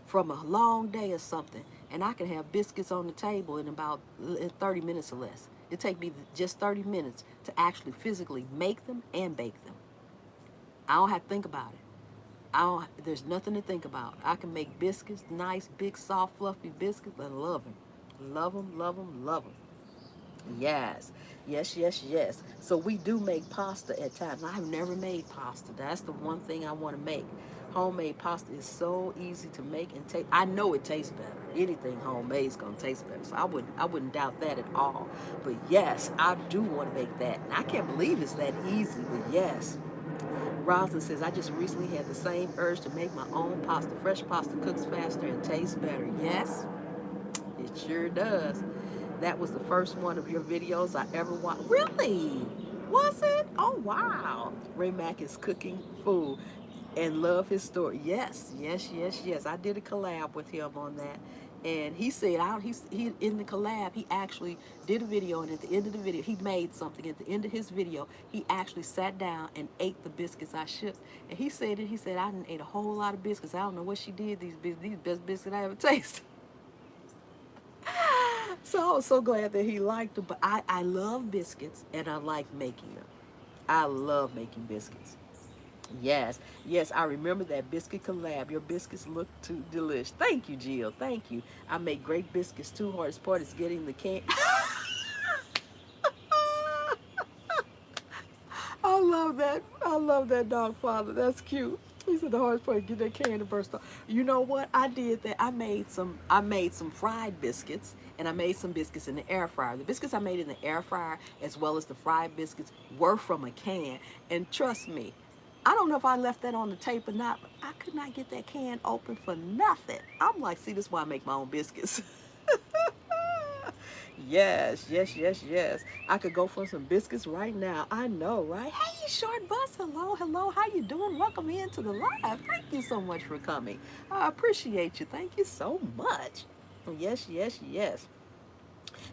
S1: from a long day or something, and I can have biscuits on the table in about 30 minutes or less. It take me just 30 minutes to actually physically make them and bake them. I don't have to think about it. There's nothing to think about. I can make biscuits, nice, big, soft, fluffy biscuits. I love them. Love them, love them, love them. Yes, yes, yes, yes. So we do make pasta at times. I've never made pasta. That's the one thing I want to make. Homemade pasta is so easy to make and taste. I know it tastes better. Anything homemade is gonna taste better. So I wouldn't doubt that at all. But yes, I do want to make that. And I can't believe it's that easy. But yes, Roslyn says I just recently had the same urge to make my own pasta. Fresh pasta cooks faster and tastes better. Yes, it sure does. That was the first one of your videos I ever watched. Really? Was it? Oh, wow. Ray Mack is cooking food and love his story. Yes, yes, yes, yes. I did a collab with him on that. And he said, he in the collab, he actually did a video, and at the end of the video, he made something. At the end of his video, he actually sat down and ate the biscuits I shipped. And he said, I didn't ate a whole lot of biscuits. I don't know what she did. These best biscuits I ever tasted. So I was so glad that he liked them. But I love biscuits and I like making them. I love making biscuits. Yes, yes, I remember that biscuit collab. Your biscuits look too delish. Thank you, Jill. Thank you. I make great biscuits too. Hardest part is getting the can. I love that. I love that dog father. That's cute. He said the hardest part is get that can to burst off. You know what? I did that. I made some fried biscuits and I made some biscuits in the air fryer. The biscuits I made in the air fryer as well as the fried biscuits were from a can. And trust me, I don't know if I left that on the tape or not, but I could not get that can open for nothing. I'm like, see, this is why I make my own biscuits. Yes, yes, yes, yes. I could go for some biscuits right now. I know, right? Hey, short bus. Hello, hello. How you doing? Welcome into the live. Thank you so much for coming. I appreciate you. Thank you so much. Yes, yes, yes.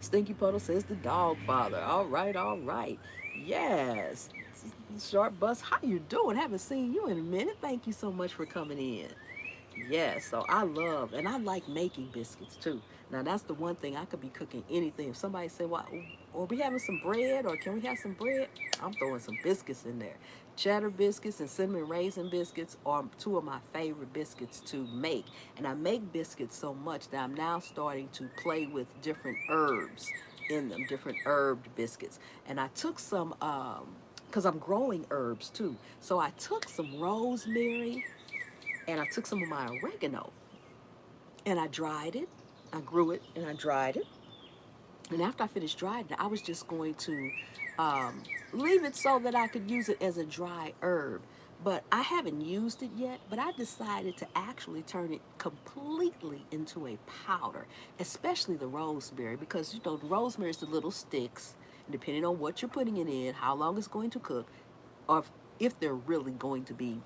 S1: Stinky Puddle says the dog father. All right, all right. Yes. Short bus, how you doing? Haven't seen you in a minute. Thank you so much for coming in. Yes, so I love and I like making biscuits too. Now that's the one thing I could be cooking anything. If somebody say, "Well, are we having some bread, or can we have some bread?" I'm throwing some biscuits in there. Cheddar biscuits and cinnamon raisin biscuits are two of my favorite biscuits to make. And I make biscuits so much that I'm now starting to play with different herbs in them, different herbed biscuits. And I took some, because I'm growing herbs too. So I took some rosemary and I took some of my oregano and I dried it. I grew it and I dried it. And after I finished drying it, I was just going to um, leave it so that I could use it as a dry herb. But I haven't used it yet, but I decided to actually turn it completely into a powder, especially the rosemary, because you know, the rosemary is the little sticks, and depending on what you're putting it in, how long it's going to cook, or if they're really going to be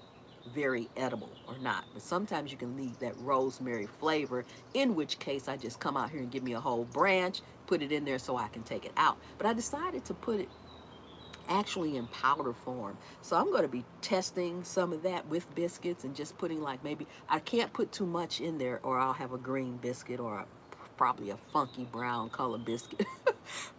S1: very edible or not. But sometimes you can leave that rosemary flavor, in which case I just come out here and give me a whole branch, put it in there so I can take it out. But I decided to put it actually in powder form. So I'm going to be testing some of that with biscuits and just putting like maybe, I can't put too much in there or I'll have a green biscuit or probably a funky brown color biscuit.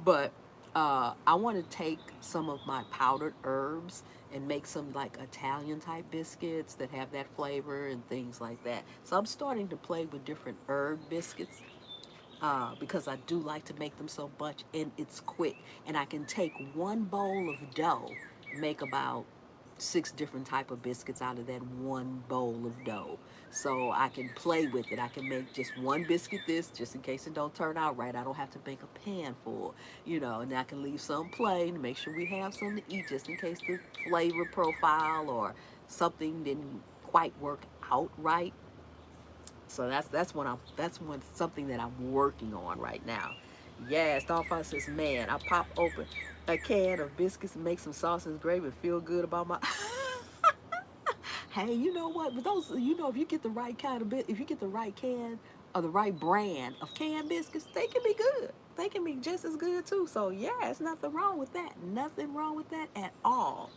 S1: But I want to take some of my powdered herbs and make some like Italian type biscuits that have that flavor and things like that. So I'm starting to play with different herb biscuits because I do like to make them so much and it's quick. And I can take one bowl of dough, make about six different type of biscuits out of that one bowl of dough. So I can play with it. I can make just one biscuit this, just in case it don't turn out right. I don't have to make a pan full, you know, and I can leave some plain to make sure we have something to eat just in case the flavor profile or something didn't quite work out right. So that's something that I'm working on right now. Yes, Starfire says, man, I pop open a can of biscuits and make some sausage gravy and feel good about my. Hey, you know what? But those, you know, if you get the right kind of if you get the right can or the right brand of canned biscuits, they can be good. They can be just as good too. So yeah, there's nothing wrong with that. Nothing wrong with that at all.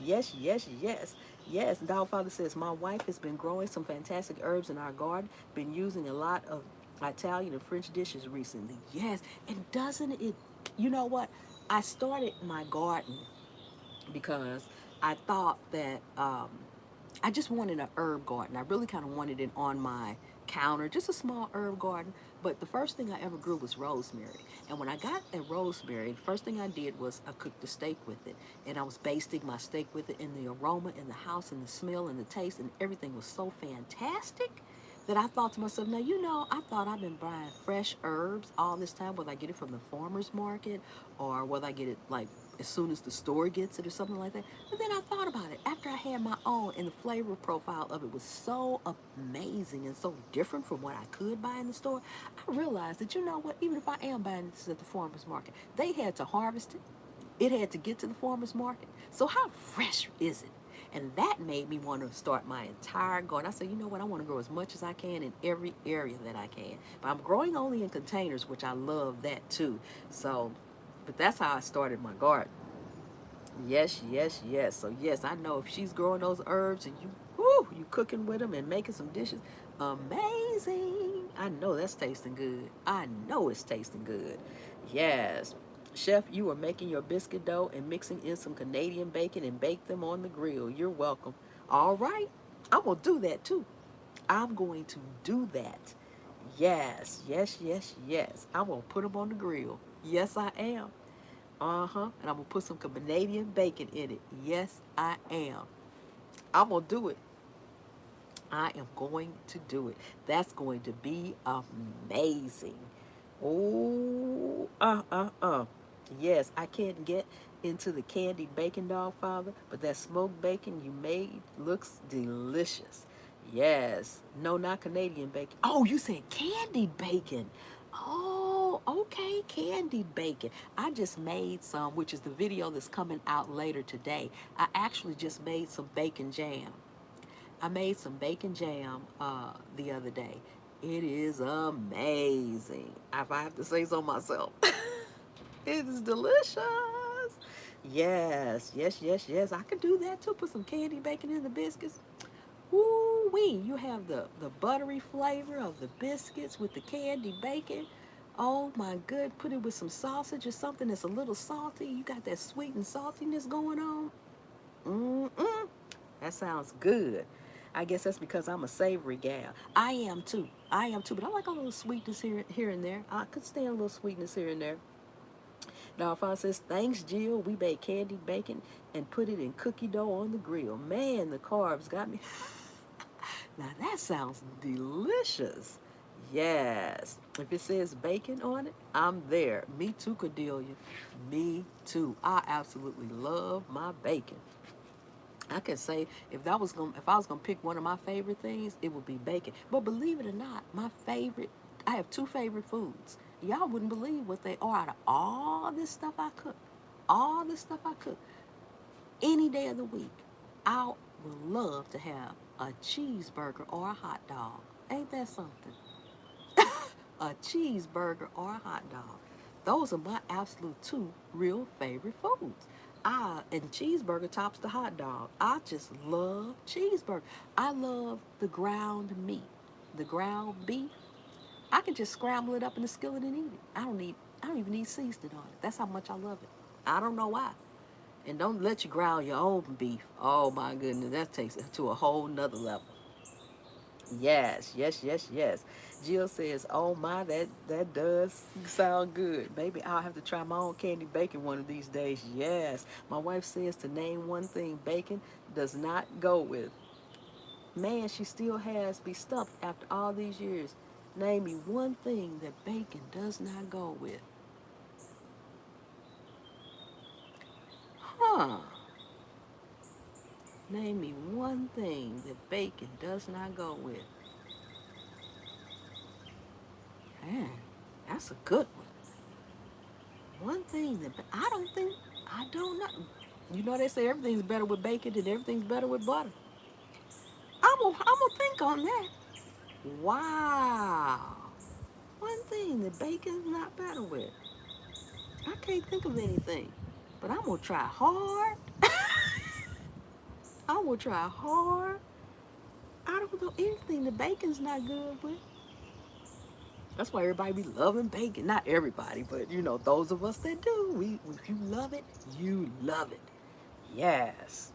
S1: Yes, yes, yes, yes. Dogfather says, my wife has been growing some fantastic herbs in our garden, been using a lot of Italian and French dishes recently. Yes, and doesn't it, you know what? I started my garden because I thought that I just wanted an herb garden. I really kind of wanted it on my counter, just a small herb garden. But the first thing I ever grew was rosemary. And when I got that rosemary, the first thing I did was I cooked the steak with it. And I was basting my steak with it, and the aroma in the house and the smell and the taste and everything was so fantastic that I thought to myself, now, you know, I thought I've been buying fresh herbs all this time, whether I get it from the farmer's market or whether I get it like as soon as the store gets it or something like that. But then I thought about it after I had my own, and the flavor profile of it was so amazing and so different from what I could buy in the store. I realized that, you know what, even if I am buying this at the farmer's market, they had to harvest it. It had to get to the farmer's market. So how fresh is it? And that made me want to start my entire garden. I said, you know what, I want to grow as much as I can in every area that I can. But I'm growing only in containers, which I love that too. So, but that's how I started my garden. Yes, yes, yes. So yes, I know if she's growing those herbs and you, whoo, you cooking with them and making some dishes, amazing. I know that's tasting good. I know it's tasting good. Yes. Chef, you are making your biscuit dough and mixing in some Canadian bacon and bake them on the grill. You're welcome. All right. I'm going to do that too. I'm going to do that. Yes, yes, yes, yes. I'm going to put them on the grill. Yes, I am. Uh-huh. And I'm gonna put some Canadian bacon in it. Yes, I am. I'm gonna do it. I am going to do it. That's going to be amazing. Oh, Yes, I can't get into the candied bacon, dog father, but that smoked bacon you made looks delicious. Yes. No, not Canadian bacon. Oh, you said candied bacon. Oh, okay, candied bacon. I just made some, which is the video that's coming out later today. I actually just made some bacon jam. I made some bacon jam the other day. It is amazing. If I have to say so myself, it is delicious. Yes, yes, yes, yes. I could do that too. Put some candy bacon in the biscuits. Woo wee! You have the buttery flavor of the biscuits with the candy bacon. Oh my good! Put it with some sausage or something that's a little salty. You got that sweet and saltiness going on. Mm-mm. That sounds good. I guess that's because I'm a savory gal. I am too. I am too. But I like a little sweetness here and there. I could stand a little sweetness here and there. Now, if I says, thanks, Jill, we bake candied bacon and put it in cookie dough on the grill. Man, the carbs got me. Now, that sounds delicious. Yes. If it says bacon on it, I'm there. Me too, Cordelia. Me too. I absolutely love my bacon. I could say if I was gonna pick one of my favorite things, it would be bacon. But believe it or not, I have two favorite foods. Y'all wouldn't believe what they are out of all this stuff I cook. All this stuff I cook. Any day of the week, I would love to have a cheeseburger or a hot dog. Ain't that something? A cheeseburger or a hot dog. Those are my absolute two real favorite foods. And cheeseburger tops the hot dog. I just love cheeseburger. I love the ground meat, the ground beef. I can just scramble it up in the skillet and eat it. I don't even need seasoning on it. That's how much I love it. I don't know why. And don't let you ground your own beef. Oh my goodness, that takes it to a whole nother level. Yes, yes, yes, yes. Jill says, "Oh my, that does sound good. Maybe I'll have to try my own candy bacon one of these days." Yes. My wife says to name one thing bacon does not go with. Man, she still has me stumped after all these years. Name me one thing that bacon does not go with. Huh. Name me one thing that bacon does not go with. Man, that's a good one. One thing that I don't know. You know they say everything's better with bacon and everything's better with butter. I'm gonna think on that. Wow. One thing that bacon's not better with. I can't think of anything, but I'm gonna try hard. I'm gonna try hard. I don't know anything that bacon's not good with. That's why everybody be loving bacon. Not everybody, but you know those of us that do. If you love it, you love it. Yes.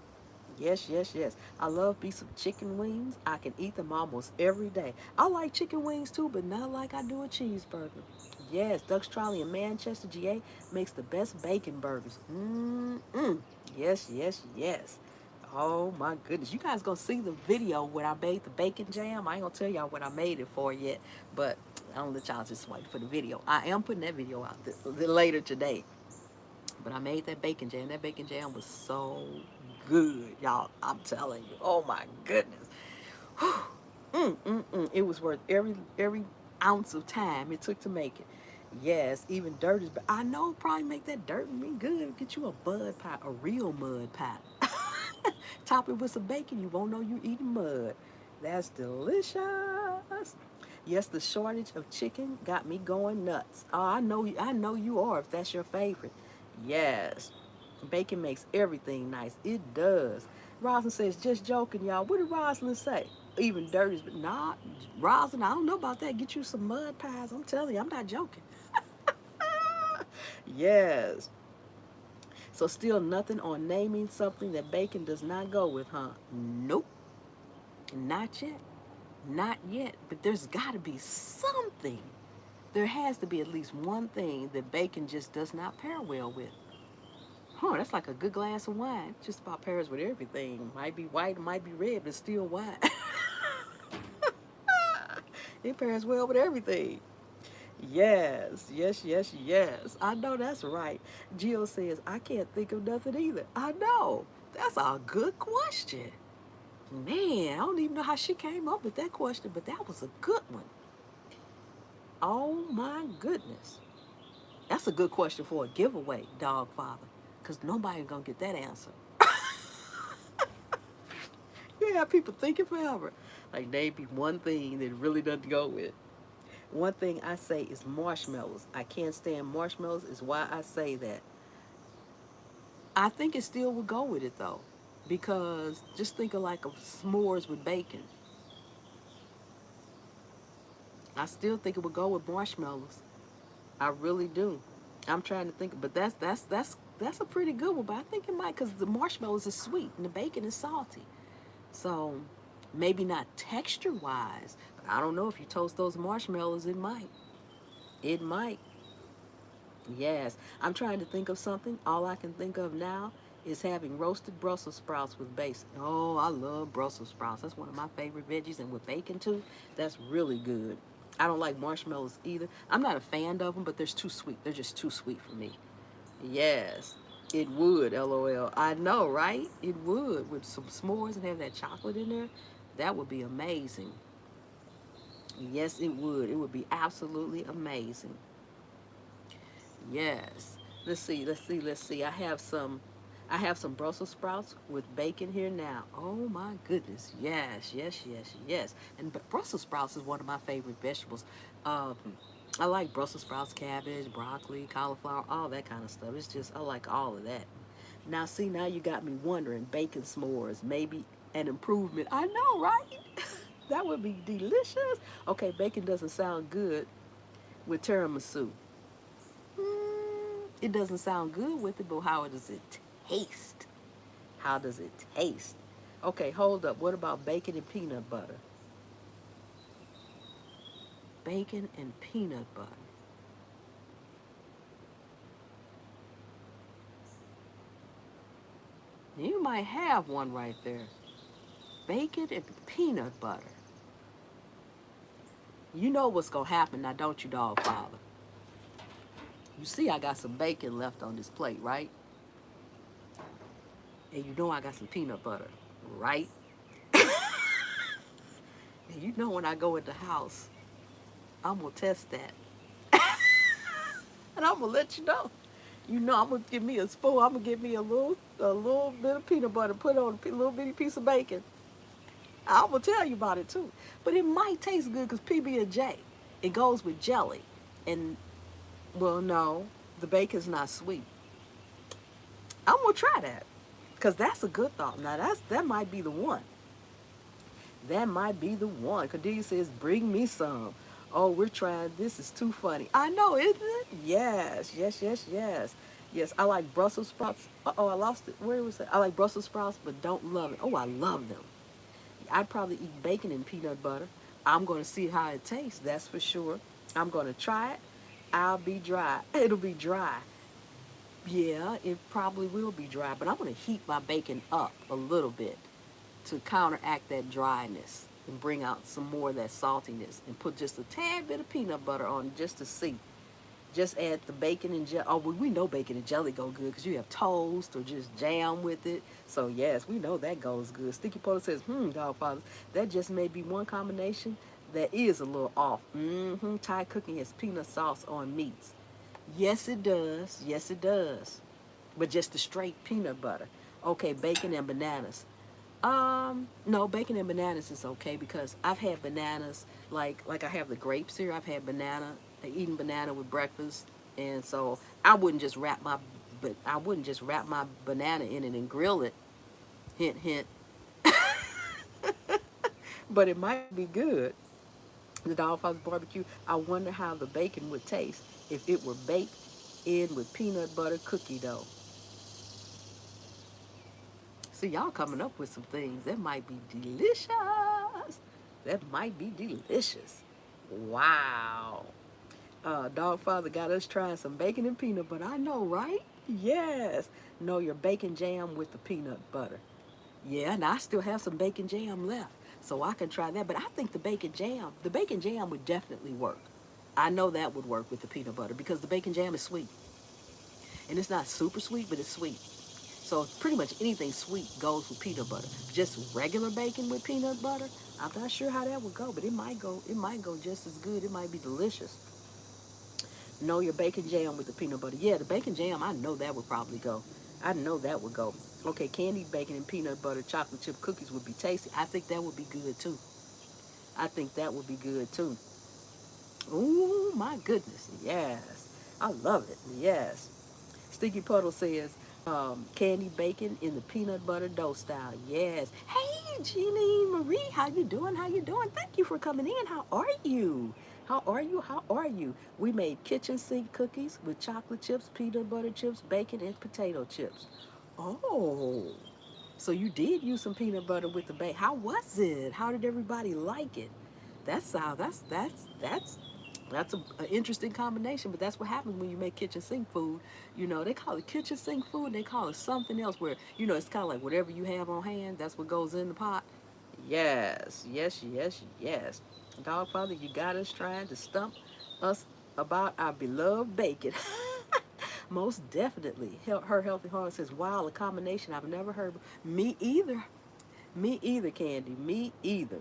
S1: Yes, yes, yes. I love me some chicken wings. I can eat them almost every day. I like chicken wings too, but not like I do a cheeseburger. Yes, Duck's Trolley in Manchester, GA makes the best bacon burgers. Mm-mm. Yes, yes, yes. Oh my goodness. You guys gonna see the video when I made the bacon jam. I ain't gonna tell y'all what I made it for yet, but I'll let y'all just wait for the video. I am putting that video out later today. But I made that bacon jam. That bacon jam was so good, y'all. I'm telling you. Oh my goodness. It was worth every ounce of time it took to make it. Yes, even dirt is. But I know probably make that dirt me good. Get you a bud pie, a real mud pie. Top it with some bacon. You won't know you eating mud. That's delicious. Yes, the shortage of chicken got me going nuts. Oh, I know you are if that's your favorite. Yes, bacon makes everything nice. It does. Rosalind says, just joking, y'all. What did Rosalind say? Even dirty, but nah, Rosalind, I don't know about that. Get you some mud pies. I'm telling you, I'm not joking. Yes. So still nothing on naming something that bacon does not go with, huh? Nope. Not yet. Not yet. But there's got to be something. There has to be at least one thing that bacon just does not pair well with. Huh, that's like a good glass of wine. Just about pairs with everything. Might be white, it might be red, but it's still wine. It pairs well with everything. Yes, yes, yes, yes. I know that's right. Jill says, I can't think of nothing either. I know. That's a good question. Man, I don't even know how she came up with that question, but that was a good one. Oh my goodness. That's a good question for a giveaway, dog father, because nobody's going to get that answer. Yeah, people thinking forever. Like, name be one thing that really doesn't go with. One thing I say is marshmallows. I can't stand marshmallows, is why I say that. I think it still would go with it though, because just think of like of s'mores with bacon. I still think it would go with marshmallows. I really do. I'm trying to think, but that's a pretty good one, but I think it might because the marshmallows is sweet and the bacon is salty. So maybe not texture wise, but I don't know if you toast those marshmallows, it might. It might. Yes. I'm trying to think of something. All I can think of now is having roasted Brussels sprouts with bacon. Oh, I love Brussels sprouts. That's one of my favorite veggies, and with bacon too, that's really good. I don't like marshmallows either. I'm not a fan of them, but they're too sweet. They're just too sweet for me. Yes, it would, LOL. I know, right? It would with some s'mores and have that chocolate in there. That would be amazing. Yes, it would. It would be absolutely amazing. Yes. Let's see. Let's see. Let's see. I have some Brussels sprouts with bacon here now. Oh my goodness. Yes, yes, yes, yes. And Brussels sprouts is one of my favorite vegetables. Um, I like Brussels sprouts, cabbage, broccoli, cauliflower, all that kind of stuff. It's just I like all of that. Now see, now you got me wondering, bacon s'mores, maybe an improvement. I know, right? That would be delicious. Okay, bacon doesn't sound good with tiramisu. It doesn't sound good with it, but how does it taste? How does it taste? Okay, hold up. What about bacon and peanut butter? Bacon and peanut butter. You might have one right there. Bacon and peanut butter. You know what's gonna happen now, don't you, dog father? You see I got some bacon left on this plate, right? And you know I got some peanut butter, right? And you know when I go in the house, I'm gonna test that. And I'm gonna let you know. You know, I'm gonna give me a spoon. I'm gonna give me a little bit of peanut butter, put on a little bitty piece of bacon. I'm gonna tell you about it too. But it might taste good because PB and J, it goes with jelly, and well, no, the bacon's not sweet. I'm gonna try that because that's a good thought. Now that might be the one. That might be the one. Cordelia says, "Bring me some." Oh, we're trying. This is too funny. I know, isn't it? Yes, yes, yes, yes. Yes, I like Brussels sprouts. Oh, I lost it. Where was it? I like Brussels sprouts, but don't love it. Oh, I love them. I'd probably eat bacon and peanut butter. I'm going to see how it tastes. That's for sure. I'm going to try it. I'll be dry. It'll be dry. Yeah, it probably will be dry, but I'm going to heat my bacon up a little bit to counteract that dryness and bring out some more of that saltiness and put just a tad bit of peanut butter on just to see. Just add the bacon and jelly. Oh, well, we know bacon and jelly go good because you have toast or just jam with it. So, yes, we know that goes good. Sticky Potato says, Godfather, that just may be one combination that is a little off. Thai cooking has peanut sauce on meats. Yes, it does. Yes, it does. But just the straight peanut butter. Okay, bacon and bananas. No, bacon and bananas is okay because I've had bananas like I have the grapes here. I've had banana, eating banana with breakfast, and so I wouldn't just wrap my banana in it and grill it. Hint, hint. But it might be good. The Doghouse barbecue. I wonder how the bacon would taste if it were baked in with peanut butter cookie dough. See, y'all coming up with some things that might be delicious. That might be delicious. Wow. Dogfather got us trying some bacon and peanut butter. I know, right? Yes. No, your bacon jam with the peanut butter. Yeah, and I still have some bacon jam left. So I can try that. But I think the bacon jam would definitely work. I know that would work with the peanut butter because the bacon jam is sweet. And it's not super sweet, but it's sweet. So pretty much anything sweet goes with peanut butter. Just regular bacon with peanut butter, I'm not sure how that would go, but it might go. It might go just as good. It might be delicious. No, your bacon jam with the peanut butter. Yeah, the bacon jam. I know that would probably go. I know that would go. Okay, candied bacon and peanut butter chocolate chip cookies would be tasty. I think that would be good too. I think that would be good too. Oh my goodness. Yes. I love it. Yes. Sticky Puddle says, candy bacon in the peanut butter dough style. Yes. Hey, Jeannie Marie, how you doing? How you doing? Thank you for coming in. How are you? How are you? How are you? We made kitchen sink cookies with chocolate chips, peanut butter chips, bacon, and potato chips. Oh, so you did use some peanut butter with the bacon. How was it? How did everybody like it? That's how. That's an interesting combination. But that's what happens when you make kitchen sink food. You know, they call it kitchen sink food. And they call it something else where it's kind of like whatever you have on hand. That's what goes in the pot. Yes, yes, yes, yes. Dogfather, you got us trying to stump us about our beloved bacon. Most definitely. Her healthy heart says, wow, a combination I've never heard. Me either. Me either, Candy. Me either.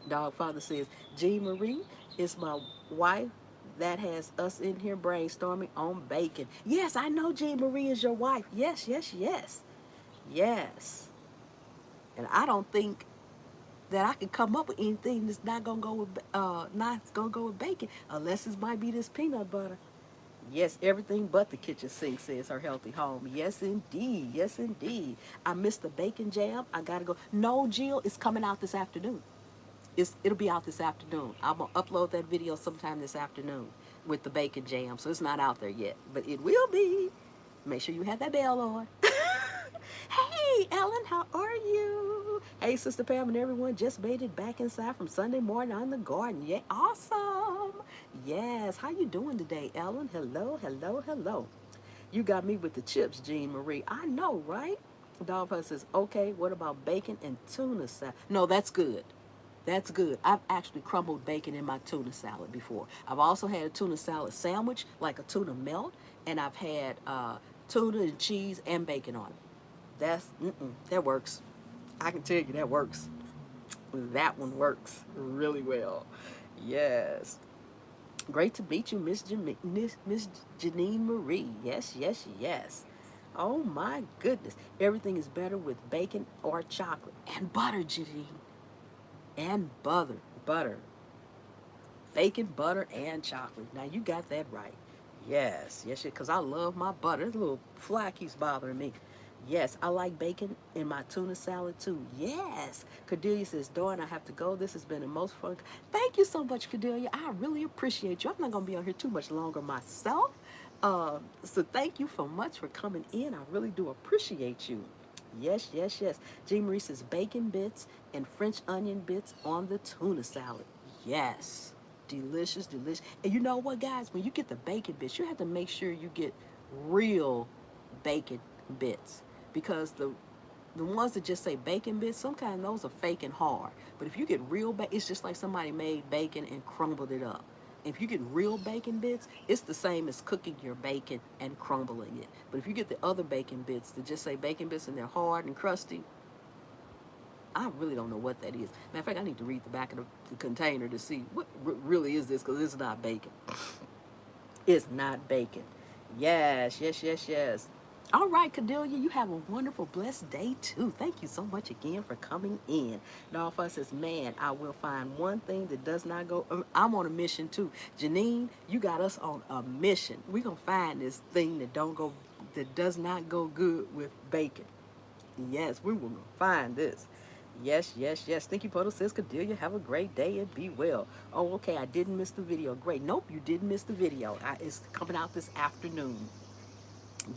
S1: Dogfather says, Jean Marie is my wife that has us in here brainstorming on bacon. Yes, I know Jean Marie is your wife. Yes, yes, yes. Yes. And I don't think that I can come up with anything that's not gonna go with bacon, unless it might be this peanut butter. Yes, everything but the kitchen sink, says her healthy home. Yes, indeed. Yes, indeed. I missed the bacon jam. I gotta go. No, Jill, it's coming out this afternoon. It'll be out this afternoon. I'm gonna upload that video sometime this afternoon with the bacon jam. So it's not out there yet, but it will be. Make sure you have that bell on. Hey, Ellen, how are you? Hey, Sister Pam and everyone just made it back inside from Sunday morning on the garden. Yeah, awesome. Yes, how you doing today, Ellen? Hello, hello, hello. You got me with the chips, Jean Marie. I know, right? Dog says, okay, what about bacon and tuna salad? No, that's good. That's good. I've actually crumbled bacon in my tuna salad before. I've also had a tuna salad sandwich, like a tuna melt, and I've had tuna and cheese and bacon on it. That works. I can tell you that works. That one works really well. Yes. Great to meet you, Miss Janine Marie. Yes, yes, yes. Oh my goodness. Everything is better with bacon or chocolate. And butter, Janine. And butter. Bacon, butter, and chocolate. Now you got that right. Yes, yes, because I love my butter. This little fly keeps bothering me. Yes, I like bacon in my tuna salad too. Yes. Cordelia says, Dawn, I have to go. This has been the most fun. Thank you so much, Cordelia. I really appreciate you. I'm not going to be on here too much longer myself. So thank you so much for coming in. I really do appreciate you. Yes, yes, yes. Jean Marie says, bacon bits and French onion bits on the tuna salad. Yes. Delicious, delicious. And you know what, guys? When you get the bacon bits, you have to make sure you get real bacon bits, because the ones that just say bacon bits, some kind of those are fake and hard. But if you get real bacon, it's just like somebody made bacon and crumbled it up. If you get real bacon bits, it's the same as cooking your bacon and crumbling it. But if you get the other bacon bits that just say bacon bits and they're hard and crusty, I really don't know what that is. Matter of fact, I need to read the back of the container to see what really is this, because it's not bacon. It's not bacon. Yes, yes, yes, yes. All right, Cordelia, you have a wonderful, blessed day too. Thank you so much again for coming in. Dolphin says, man, I will find one thing that does not go. I'm on a mission too. Janine, you got us on a mission. We're going to find this thing that does not go good with bacon. Yes, we will find this. Yes, yes, yes. Thank you, Puddle says, Cordelia, have a great day and be well. Oh, okay, I didn't miss the video. Great. Nope, you didn't miss the video. It's coming out this afternoon.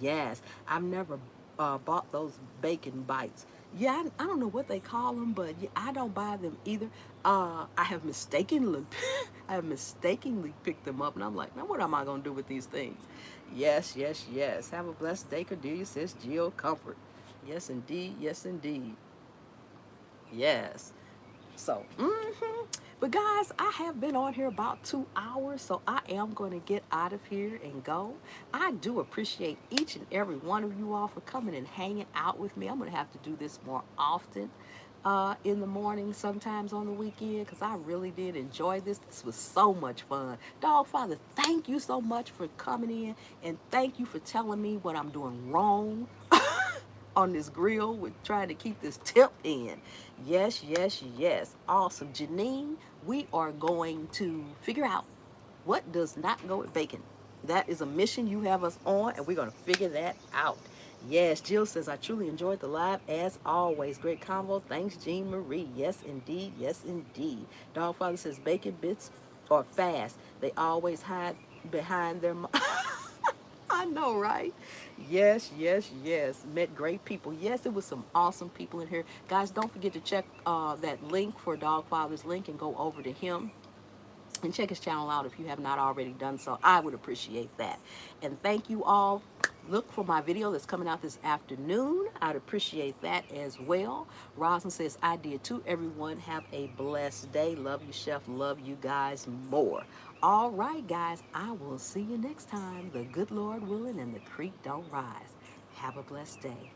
S1: Yes, I've never bought those bacon bites. Yeah, I don't know what they call them, but yeah, I don't buy them either. I have mistakenly, I have mistakenly picked them up, and I'm like, now what am I gonna do with these things? Yes, yes, yes. Have a blessed day, Cordelia says, Jill Comfort. Yes, indeed. Yes, indeed. Yes. So, but guys, I have been on here about 2 hours, so I am going to get out of here and go. I do appreciate each and every one of you all for coming and hanging out with me. I'm going to have to do this more often in the morning, sometimes on the weekend, because I really did enjoy this. This was so much fun. Dog Father, thank you so much for coming in, and thank you for telling me what I'm doing wrong on this grill with trying to keep this tip in. Yes, yes, yes. Awesome. Janine, we are going to figure out what does not go with bacon. That is a mission you have us on, and we're going to figure that out. Yes, Jill says, I truly enjoyed the live as always. Great convo. Thanks, Jean Marie. Yes, indeed. Yes, indeed. Dogfather says, bacon bits or fast. They always hide behind their. I know, right? Yes, yes, yes. Met great people. Yes, it was some awesome people in here. Guys, don't forget to check that link for Dogfather's link and go over to him and check his channel out if you have not already done so. I would appreciate that. And thank you all. Look for my video that's coming out this afternoon. I'd appreciate that as well. Rosin says, I did too. Everyone have a blessed day. Love you, Chef. Love you guys more. All right, guys. I will see you next time. The good Lord willing and the creek don't rise. Have a blessed day.